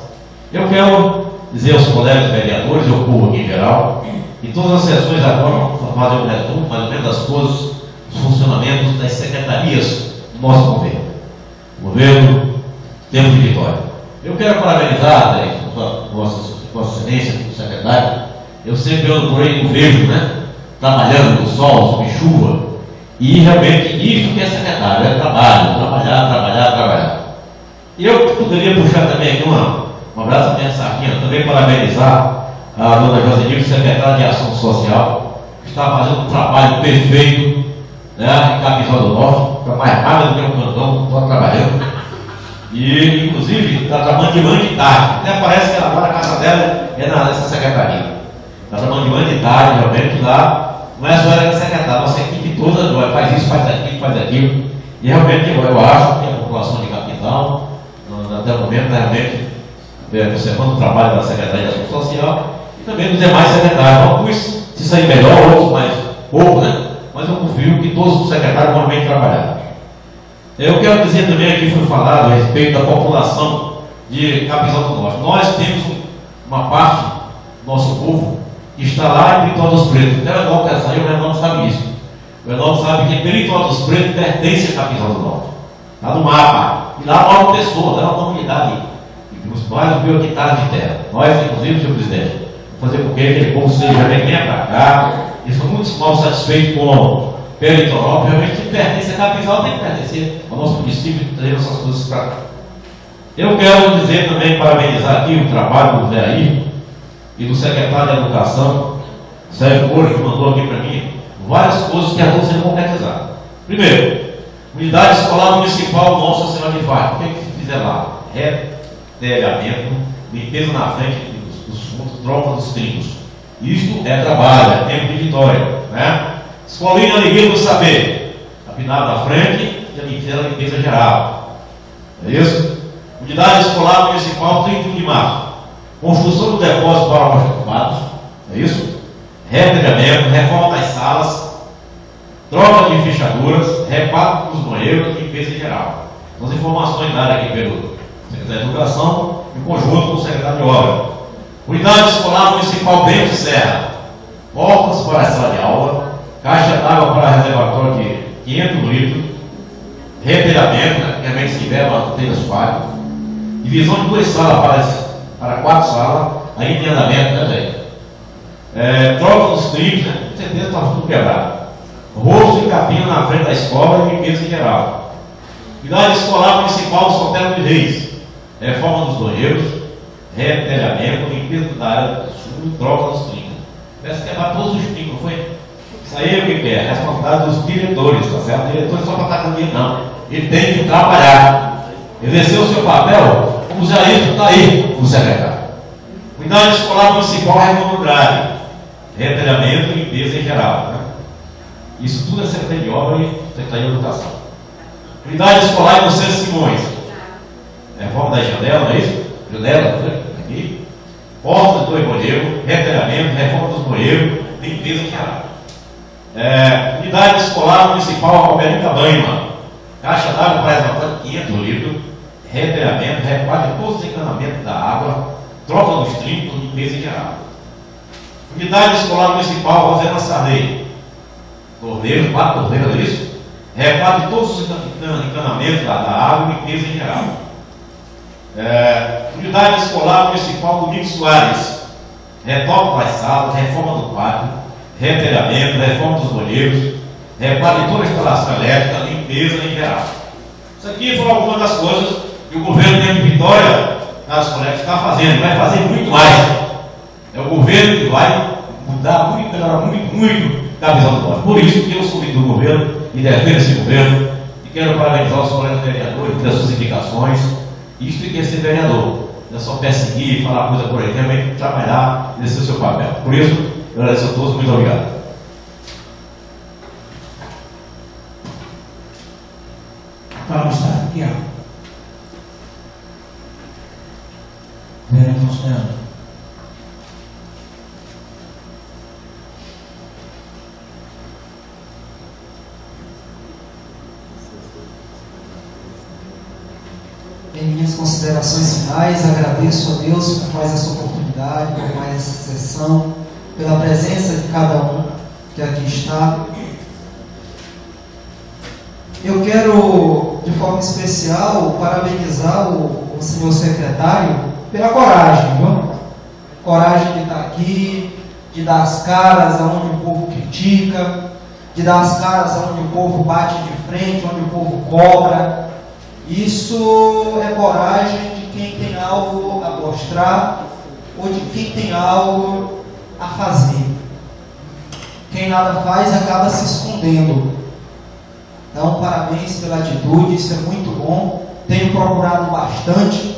Eu quero dizer aos colegas vereadores, ao povo aqui em geral, que todas as sessões agora vão fazer um resumo, mais ou menos, das coisas, dos funcionamentos das secretarias do nosso governo. Governo Tempo de Vitória. Eu quero parabenizar, né, Vossa Excelência, o secretário. Eu sempre ando por aí no vejo, né? Trabalhando no sol, sob chuva. E realmente isso que é secretário, é trabalho, trabalhar. E eu poderia puxar também aqui um abraço à minha sardinha, também parabenizar a dona Josenilde, secretária de Ação Social, que está fazendo um trabalho perfeito, né, em Capinzal do Norte, está mais rápido do que um cantão, está trabalhando. E, inclusive, está trabalhando de manhã e de tarde. Até parece que agora a casa dela é nessa secretaria. Está trabalhando de manhã e de tarde, realmente, lá. Não é só ela que é secretária, nossa equipe toda faz isso, faz aquilo. E realmente, eu acho que a população de Capital, até o momento, realmente, observando o trabalho da Secretaria de Ação Social e também dos demais secretários. Alguns se sair melhor, outros mais pouco, né? Mas eu confio que todos os secretários vão bem trabalhar. Eu quero dizer também aqui, foi falado a respeito da população de Capinzal do Norte. Nós temos uma parte do nosso povo que está lá em Perituba dos Pretos. Até o Enaldo quer sair, o Enaldo sabe isso. O Enaldo sabe que Perituba dos Pretos pertence a Capinzal do Norte. Está no mapa. E lá há uma pessoa, dá uma comunidade. E os mais mil hectares de terra. Nós, inclusive, senhor presidente, vamos fazer com que aquele povo seja venha para cá. Eles são muito mal satisfeitos com Perituba. Realmente, se pertence a Capinzal, tem que pertencer ao nosso município e trazer essas coisas para cá. Eu quero dizer também, parabenizar aqui o trabalho do Zé aí e do secretário de Educação, Sérgio Moura, que mandou aqui para mim várias coisas que estão sendo concretizadas. Primeiro, Unidade Escolar Municipal Nossa Senhora de Fátima. O que se fizer lá? Retelhamento, limpeza na frente dos fundos, troca dos trincos. Isto é trabalho, é tempo de Vitória, né? Escolinha Alegria do Saber, a pinada na frente e a limpeza geral. É isso? Unidade Escolar Municipal 31 de março. Construção do depósito para matriculados. É isso? Retelhamento, reforma das salas, troca de fechaduras, reparo dos banheiros e limpeza geral. São as informações dadas aqui pelo secretário de Educação, em conjunto com o secretário de Obra. Unidade Escolar Municipal Bento de Serra. Portas para a sala de aula, caixa d'água para reservatório de 500 litros, retelhamento, né, que realmente se tiver uma telha falha, divisão de 2 salas para 4 salas, aí tem andamento, né, gente? Troca dos trilhos, né? Com certeza está tudo quebrado. Rosto e capinha na frente da escola e limpeza em geral. Unidade Escolar Municipal Sotero de Reis. Reforma dos banheiros, retelhamento, limpeza da área do sul, troca dos trilhos. Parece quebrar todos os trilhos, não foi? Isso aí é o que é? Responsabilidade dos diretores, tá certo? O diretor é só para estar com dinheiro, não. Ele tem que trabalhar. Exercer o seu papel, como já isso está aí, o secretário. Unidade Escolar Municipal Reforma Agrária, retelhamento e limpeza em geral. Né? Isso tudo é Secretaria de Obra e Secretaria de Educação. Unidade Escolar Inocêncio Simões, reforma da janela, não é isso? Janela, aqui. Portas do banheiro, retelhamento, reforma dos banheiros, limpeza em geral. Unidade Escolar Municipal Alberto Cabanha, caixa d'água para reservatório 500 litros, reteamento, reparo de todos os encanamentos da água, troca dos trincos, limpeza em geral. Unidade Escolar Municipal Rosena Sarney, torneiros, 4 torneiras, é isso? Reparo de todos os encanamentos da água e limpeza em geral. Unidade Escolar Municipal Domingos Soares, retoque das salas, reforma do pátio, retelhamento, reforma dos banheiros, reparo de toda a instalação elétrica, limpeza em geral. Isso aqui foram algumas das coisas que o governo de Vitória, nas colegas, está fazendo, vai fazer muito mais. É o governo que vai mudar muito, melhorar muito a visão do povo. Por isso que eu sou do governo e defendo esse governo e quero parabenizar os colegas vereadores pelas suas indicações. Isto que é ser vereador, não é só perseguir, falar coisa por aí, também trabalhar e exercer o seu papel. Por isso, eu agradeço a todos, muito obrigado. Vamos estar aqui, ó. Vereador Constantino. Em minhas considerações finais, agradeço a Deus por mais essa oportunidade, por mais essa sessão, pela presença de cada um que aqui está. Eu quero, de forma especial, parabenizar o senhor secretário pela coragem, viu? Coragem de estar aqui, de dar as caras aonde o povo critica, de dar as caras aonde o povo bate de frente, onde o povo cobra. Isso é coragem de quem tem algo a mostrar ou de quem tem algo a fazer. Quem nada faz acaba se escondendo. Então, parabéns pela atitude, isso é muito bom. Tenho procurado bastante.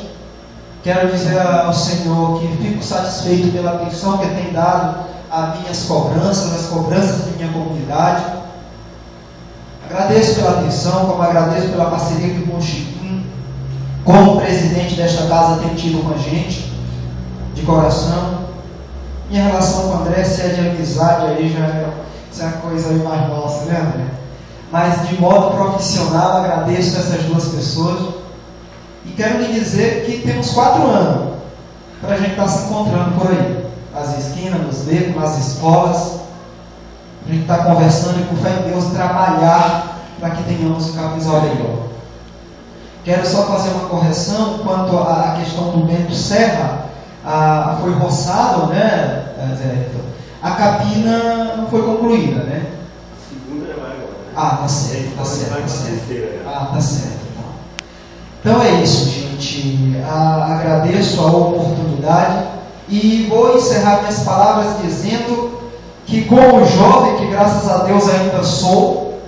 Quero dizer ao Senhor que fico satisfeito pela atenção que tem dado às minhas cobranças, às cobranças da minha comunidade. Agradeço pela atenção, como agradeço pela parceria que o Chiquinho, como presidente desta casa, tem tido com a gente, de coração. Minha relação com o André, se é de amizade, aí já é uma coisa aí mais nossa, né, André? Mas de modo profissional, agradeço a essas duas pessoas. E quero lhe dizer que temos 4 anos para a gente estar se encontrando por aí, nas esquinas, nos becos, nas escolas. A gente está conversando e, com fé em Deus, trabalhar para que tenhamos um Capinzal melhor. Quero só fazer uma correção quanto à questão do Bento Serra. Foi roçado, né, Zé? A capina não foi concluída, né? A segunda vai agora. Tá certo, tá certo. Tá certo. Então é isso, gente. Agradeço a oportunidade e vou encerrar minhas palavras dizendo que, como jovem, que graças a Deus ainda sou,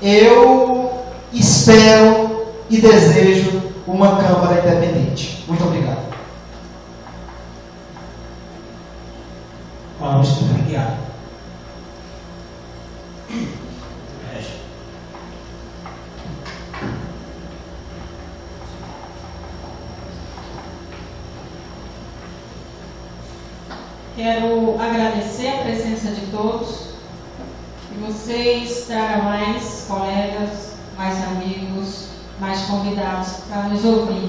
eu espero e desejo uma Câmara independente. Muito obrigado. Obrigado. Quero agradecer a presença de todos, que vocês tragam mais colegas, mais amigos, mais convidados para nos ouvir,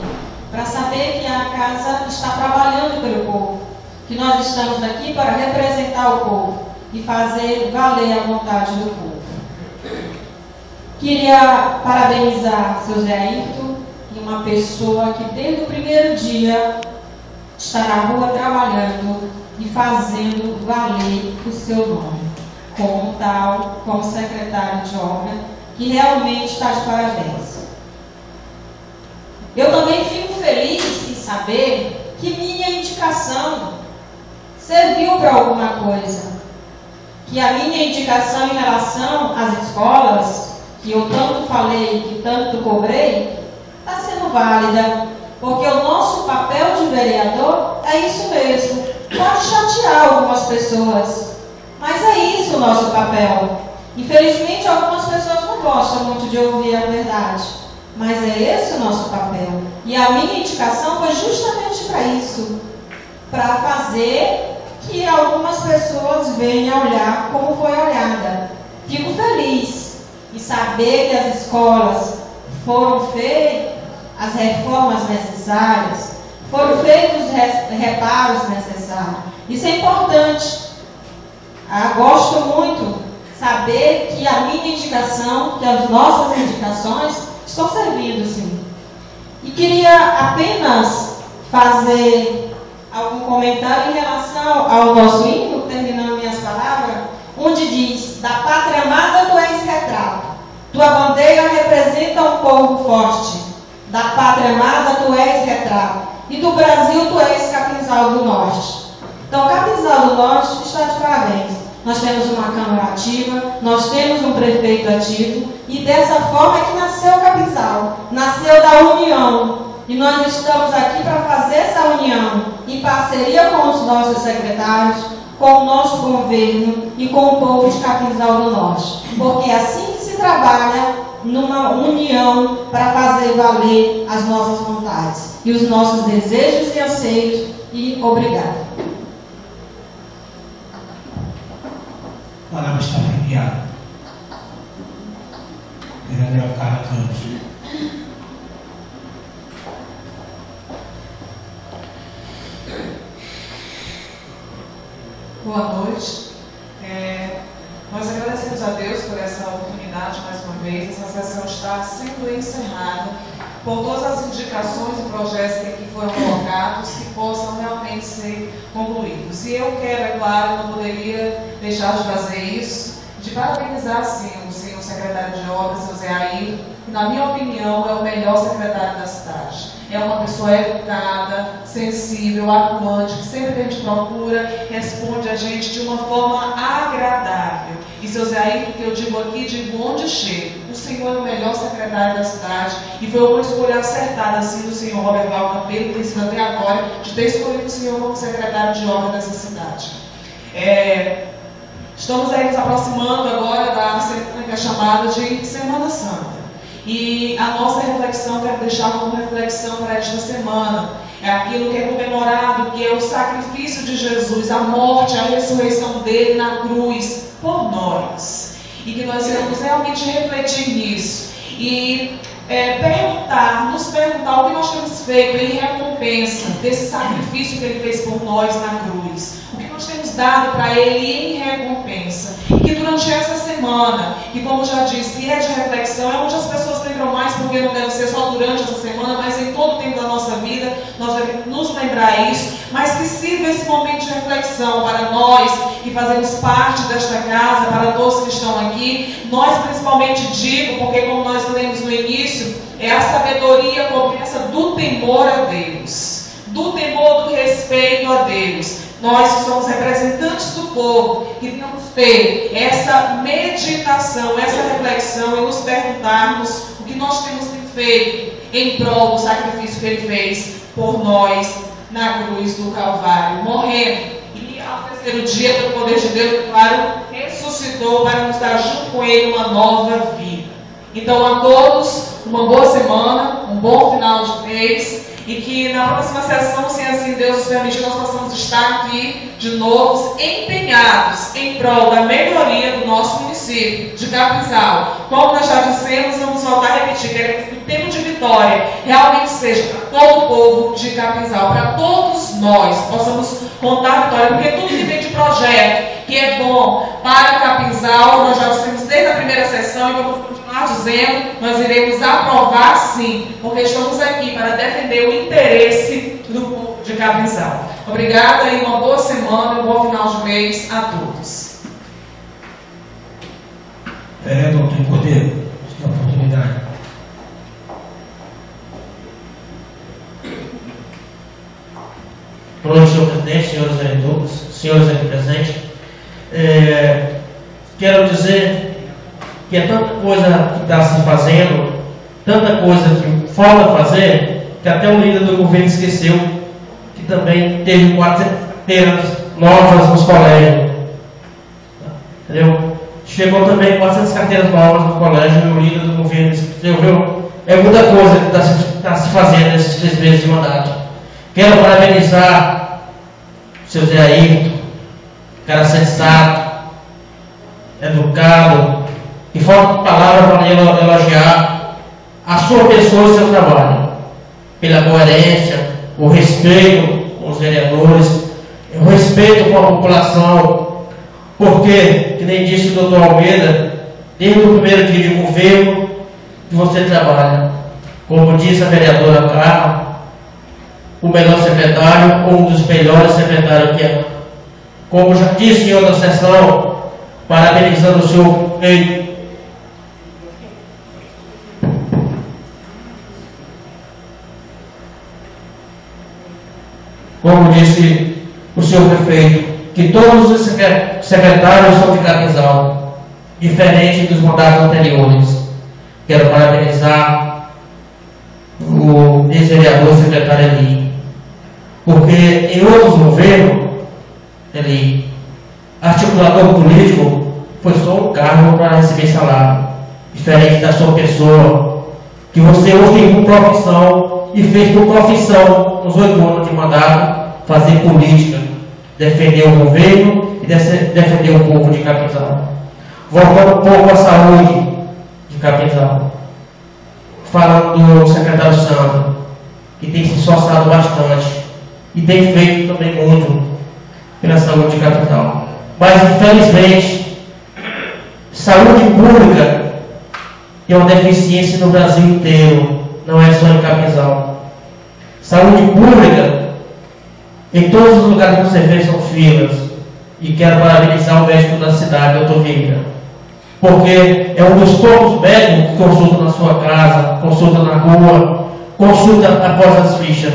para saber que a casa está trabalhando pelo povo, que nós estamos aqui para representar o povo e fazer valer a vontade do povo. Queria parabenizar seu Zé Ayrton, e uma pessoa que desde o primeiro dia está na rua trabalhando e fazendo valer o seu nome, como tal, como secretário de obra, que realmente está de parabéns. Eu também fico feliz em saber que minha indicação serviu para alguma coisa, que a minha indicação em relação às escolas, que eu tanto falei, que tanto cobrei, está sendo válida, porque o nosso papel de vereador é isso mesmo. Pode chatear algumas pessoas, mas é isso o nosso papel. Infelizmente, algumas pessoas não gostam muito de ouvir a verdade, mas é esse o nosso papel. E a minha indicação foi justamente para isso, para fazer que algumas pessoas venham olhar como foi olhada. Fico feliz em saber que as escolas foram feitas as reformas necessárias, foram feitos os reparos necessários. Isso é importante. Gosto muito saber que a minha indicação, que as nossas indicações estão servindo, sim. E queria apenas fazer algum comentário em relação ao nosso hino, terminando minhas palavras, onde diz: da pátria amada tu és retrato, tua bandeira representa um povo forte, da pátria amada tu és retrato, e do Brasil tu és Capinzal do Norte. Então, Capinzal do Norte está de parabéns. Nós temos uma Câmara ativa, nós temos um prefeito ativo, e dessa forma é que nasceu o Capinzal, nasceu da união. E nós estamos aqui para fazer essa união, em parceria com os nossos secretários, com o nosso governo e com o povo de Capinzal do Norte. Porque é assim que se trabalha, numa união, para fazer valer as nossas vontades e os nossos desejos e anseios. E obrigado. A palavra está enviada. Vereador Carla Campos. Boa noite. Nós agradecemos a Deus por essa oportunidade, mais uma vez. Essa sessão está sendo encerrada por todas as indicações e projetos que aqui foram colocados, que possam realmente ser concluídos. E eu quero, é claro, não poderia deixar de fazer isso, de parabenizar, sim, o senhor secretário de Obras, o Zé Ayrton, que, na minha opinião, é o melhor secretário da cidade. É uma pessoa educada, sensível, atuante, que sempre que a gente procura, responde a gente de uma forma agradável. E, seu Zé Ayrton, que eu digo aqui, digo onde chego. O senhor é o melhor secretário da cidade e foi uma escolha acertada, assim, do senhor Roberto Campelo, tem sido até agora, de ter escolhido o senhor como secretário de obra dessa cidade. Estamos aí nos aproximando agora da semana que é chamada de Semana Santa. E a nossa reflexão, quero deixar como reflexão para esta semana, é aquilo que é comemorado, que é o sacrifício de Jesus, a morte, a ressurreição dele na cruz por nós. E que nós iremos realmente refletir nisso. E nos perguntar o que nós temos feito em recompensa desse sacrifício que ele fez por nós na cruz. O que nós temos dado para ele em recompensa. E que durante essa semana, que como já disse, é de reflexão, é onde as pessoas lembram mais, porque não deve ser só durante essa semana, mas em todo o tempo da nossa vida, nós devemos nos lembrar isso, mas que sirva esse momento de reflexão para nós, que fazemos parte desta casa, para todos que estão aqui, nós principalmente digo, porque como nós lemos no início, a sabedoria começa do temor a Deus, do temor, do respeito a Deus. Nós que somos representantes do povo, que devemos ter essa meditação, essa reflexão e nos perguntarmos o que nós temos feito em prol do sacrifício que ele fez por nós na cruz do Calvário, morrendo. E ao terceiro dia, pelo poder de Deus, claro, ressuscitou para nos dar junto com ele uma nova vida. Então a todos, uma boa semana, um bom final de mês. E que na próxima sessão, se assim Deus nos permitir, nós possamos estar aqui de novo empenhados em prol da melhoria do nosso município de Capinzal. Como nós já dissemos, vamos voltar a repetir, queremos que o tempo de vitória realmente seja para todo o povo de Capinzal, para todos nós possamos contar a vitória, porque tudo que vem de projeto, que é bom para Capinzal, nós já dissemos desde a primeira sessão e vamos continuar dizendo, nós iremos aprovar sim, porque estamos aqui para defender o interesse do povo de Capinzal. Obrigada e uma boa semana, um bom final de mês a todos. Vereador Antônio Cordeiro, tem a oportunidade. Boa noite, senhor presidente, senhores vereadores, senhores aqui presentes. Quero dizer que é tanta coisa que está se fazendo, tanta coisa que falta fazer, que até o líder do governo esqueceu que também teve 400 carteiras novas nos colégios. Entendeu? Chegou também 400 carteiras novas no colégio e o líder do governo esqueceu. É muita coisa que está se fazendo nesses 3 meses de mandato. Quero parabenizar o seu Zé Ayrton, cara sensato, educado, e falta palavra para elogiar a sua pessoa e o seu trabalho. pela coerência, o respeito com os vereadores, o respeito com a população, porque, que nem disse o doutor Almeida, desde o primeiro dia de governo que você trabalha, como disse a vereadora Carla, o melhor secretário ou um dos melhores secretários que é. Como já disse em outra sessão, parabenizando o senhor prefeito. Como disse o senhor prefeito, que todos os secretários são de Capinzal, diferente dos mandatos anteriores. Quero parabenizar o ex-vereador secretário Eli, porque em outros governos, Eli, articulador político foi só um cargo para receber salário, diferente da sua pessoa, que você hoje tem por profissão e fez por profissão nos 8 anos de mandato, fazer política, defender o governo e defender o povo de Capinzal. Voltando um pouco à saúde de Capinzal, falando do secretário Sandro, que tem se esforçado bastante e tem feito também muito pela saúde de Capinzal. Mas, infelizmente, saúde pública é uma deficiência no Brasil inteiro, não é só em Capinzal. Saúde pública, em todos os lugares que você vê, são filas. E quero parabenizar o médico da cidade, doutor Vieira, porque é um dos poucos médicos que consulta na sua casa, consulta na rua, consulta após as fichas.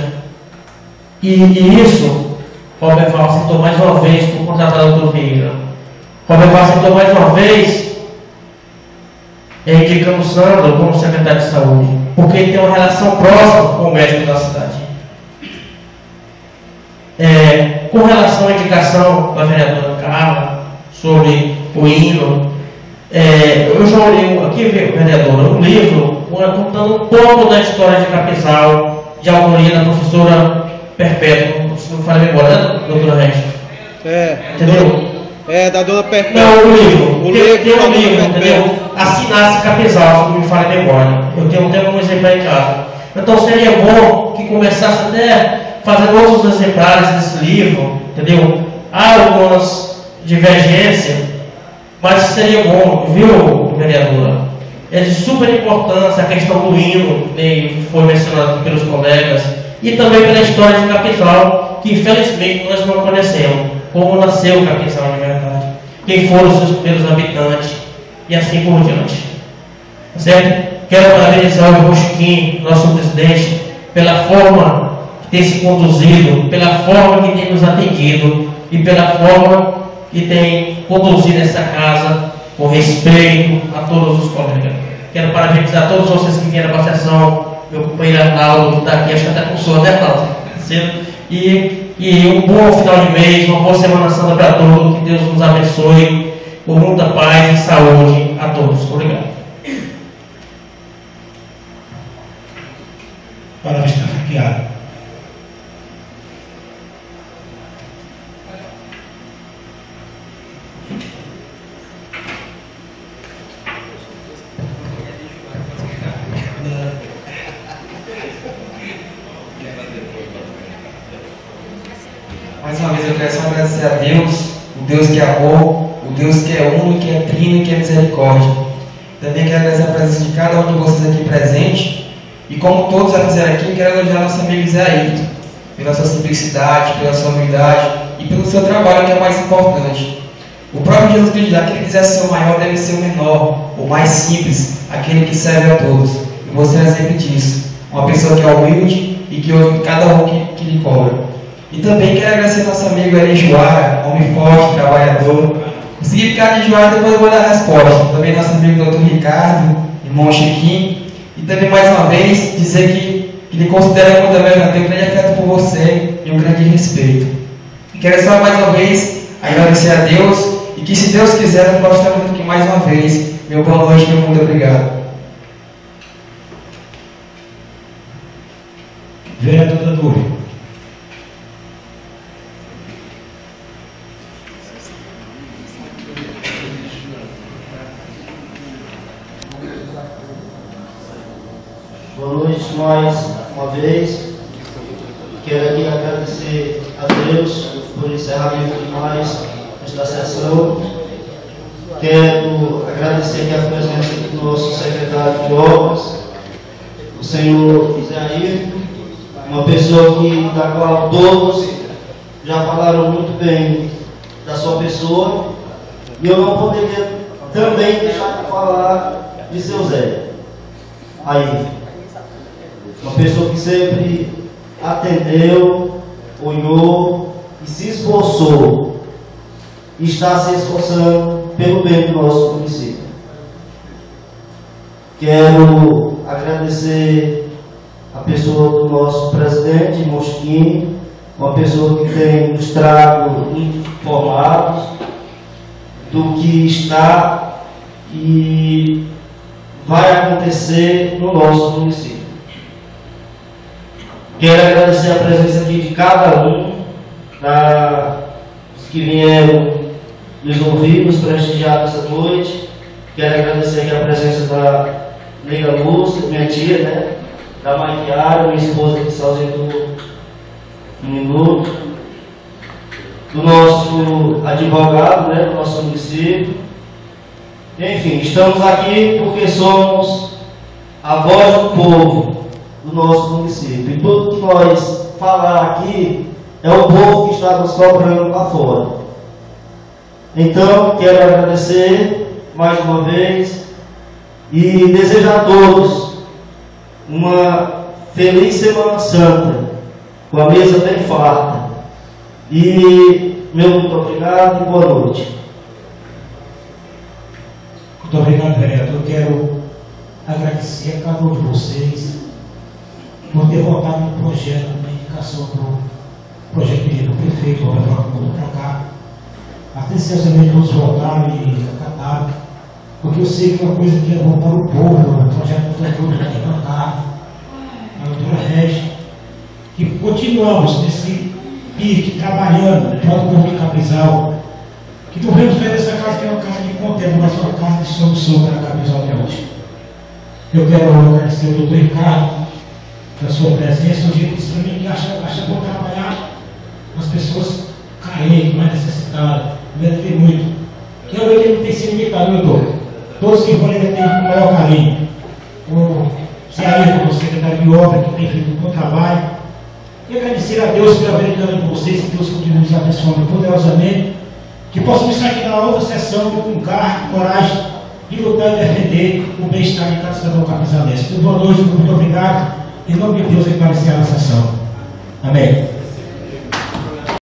E isso, Roberval citou mais uma vez por contratar o doutor Vieira. Roberval citou mais uma vez, indicando o Sandro como secretário de saúde, porque ele tem uma relação próxima com o médico da cidade. Com relação à indicação da vereadora Carla sobre o hino, eu já olhei aqui, vereadora, um livro contando um pouco da história de Capinzal, de autoria da professora Perpétua, se não falha a memória, né, doutora Regis? Entendeu? Da dona Perpétua. Não, o livro. Tem um livro, Perpétua. entendeu? Assinasse Capinzal, se não me falha a memória. Eu tenho até um exemplar em casa. Então seria bom que começasse até fazendo outros exemplares desse livro, entendeu? Há algumas divergências, mas seria bom, viu, vereadora? É de super importância a questão do hino, que foi mencionado pelos colegas, e também pela história de Capinzal, que infelizmente nós não conhecemos, como nasceu Capinzal de verdade, quem foram os seus primeiros habitantes, e assim por diante. Tá certo? Quero parabenizar o irmão Chiquinho, nosso presidente, pela forma que tem se conduzido, pela forma que tem nos atendido e pela forma que tem conduzido essa casa com respeito a todos os colegas. Quero parabenizar todos vocês que vieram para a sessão, meu companheiro Arnaldo, que está aqui, acho que até com sono, né, Arnaldo? E um bom final de mês, uma boa Semana Santa para todos, que Deus nos abençoe, com muita paz e saúde a todos. Obrigado. Palavra está franqueada. Mais uma vez eu quero só agradecer a Deus, o Deus que é amor, o Deus que é uno, que é trino e que é misericórdia. Também quero agradecer a presença de cada um de vocês aqui presente. E como todos já fizeram aqui, quero elogiar nosso amigo Zé Ayrton, pela sua simplicidade, pela sua humildade e pelo seu trabalho, que é o mais importante. O próprio Jesus Cristo diz: aquele que quiser ser o maior deve ser o menor, o mais simples, aquele que serve a todos. E você é exemplo disso. Uma pessoa que é humilde e que ouve cada um que lhe cobra. E também quero agradecer nosso amigo Eli Juara, homem forte, trabalhador. Consegui ficar de Juara, depois eu vou dar a resposta. Também nosso amigo Dr. Ricardo, irmão Chiquinho. E também mais uma vez dizer que ele considera como também já tenho um grande afeto por você e um grande respeito. E quero só mais uma vez agradecer a Deus e que, se Deus quiser, nós possamos aqui mais uma vez. Meu boa noite, meu muito obrigado. Vereadora Dúvida. Boa noite, nós uma vez. Quero aqui agradecer a Deus por encerramento de mais esta sessão. Quero agradecer aqui a presença do nosso secretário de obras, o senhor Isaías, uma pessoa da qual todos já falaram muito bem da sua pessoa, e eu não poderia também deixar de falar de seu Zé. Aí, uma pessoa que sempre atendeu, olhou e se esforçou, e está se esforçando pelo bem do nosso município. Quero agradecer a pessoa do nosso presidente, Mosquini, uma pessoa que tem nos trago informados do que está e vai acontecer no nosso município. Quero agradecer a presença aqui de cada um dos que vieram nos ouvir, nos prestigiar essa noite. Quero agradecer aqui a presença da Nega Lúcia, minha tia, né? Da Maiara, minha esposa que se ausentou um minuto. Do nosso advogado, né? Do nosso município. Enfim, estamos aqui porque somos a voz do povo do nosso município. E tudo que nós falar aqui é o povo que está nos cobrando lá fora. Então, quero agradecer mais uma vez e desejar a todos uma feliz Semana Santa, com a mesa bem farta. E meu muito obrigado e boa noite. Muito obrigado, vereador. Eu quero agradecer a cada um de vocês por ter votado no projeto, na indicação para o projeto pedido do prefeito, para cá. Atenciosamente todos votaram e acataram, porque eu sei que é uma coisa que é bom para o povo, o projeto do doutor Ricardo, a doutora Regis, que continuamos nesse pique, trabalhando para o povo de Caprizal, que não vemos ver essa casa que é uma casa de contento, mas uma casa de solução para Caprizal de hoje. Eu quero agradecer ao doutor Ricardo da sua presença. O dia que disse para mim que acha bom trabalhar com as pessoas carentes, mais necessitadas, deve ter muito. Quero ver que ele não tem sido limitado, doutor. Todos que forem ter com o maior carinho. O Ceará, o secretário de obra, que tem feito um bom trabalho. E agradecer a Deus pela verdade de vocês, que Deus continue nos abençoando poderosamente. Que possamos estar aqui na outra sessão com garra, coragem de lutar e defender o bem-estar de cada cidadão capizalense. Boa noite, muito obrigado. Em nome de Deus, eu quero encerrar a sessão. Amém.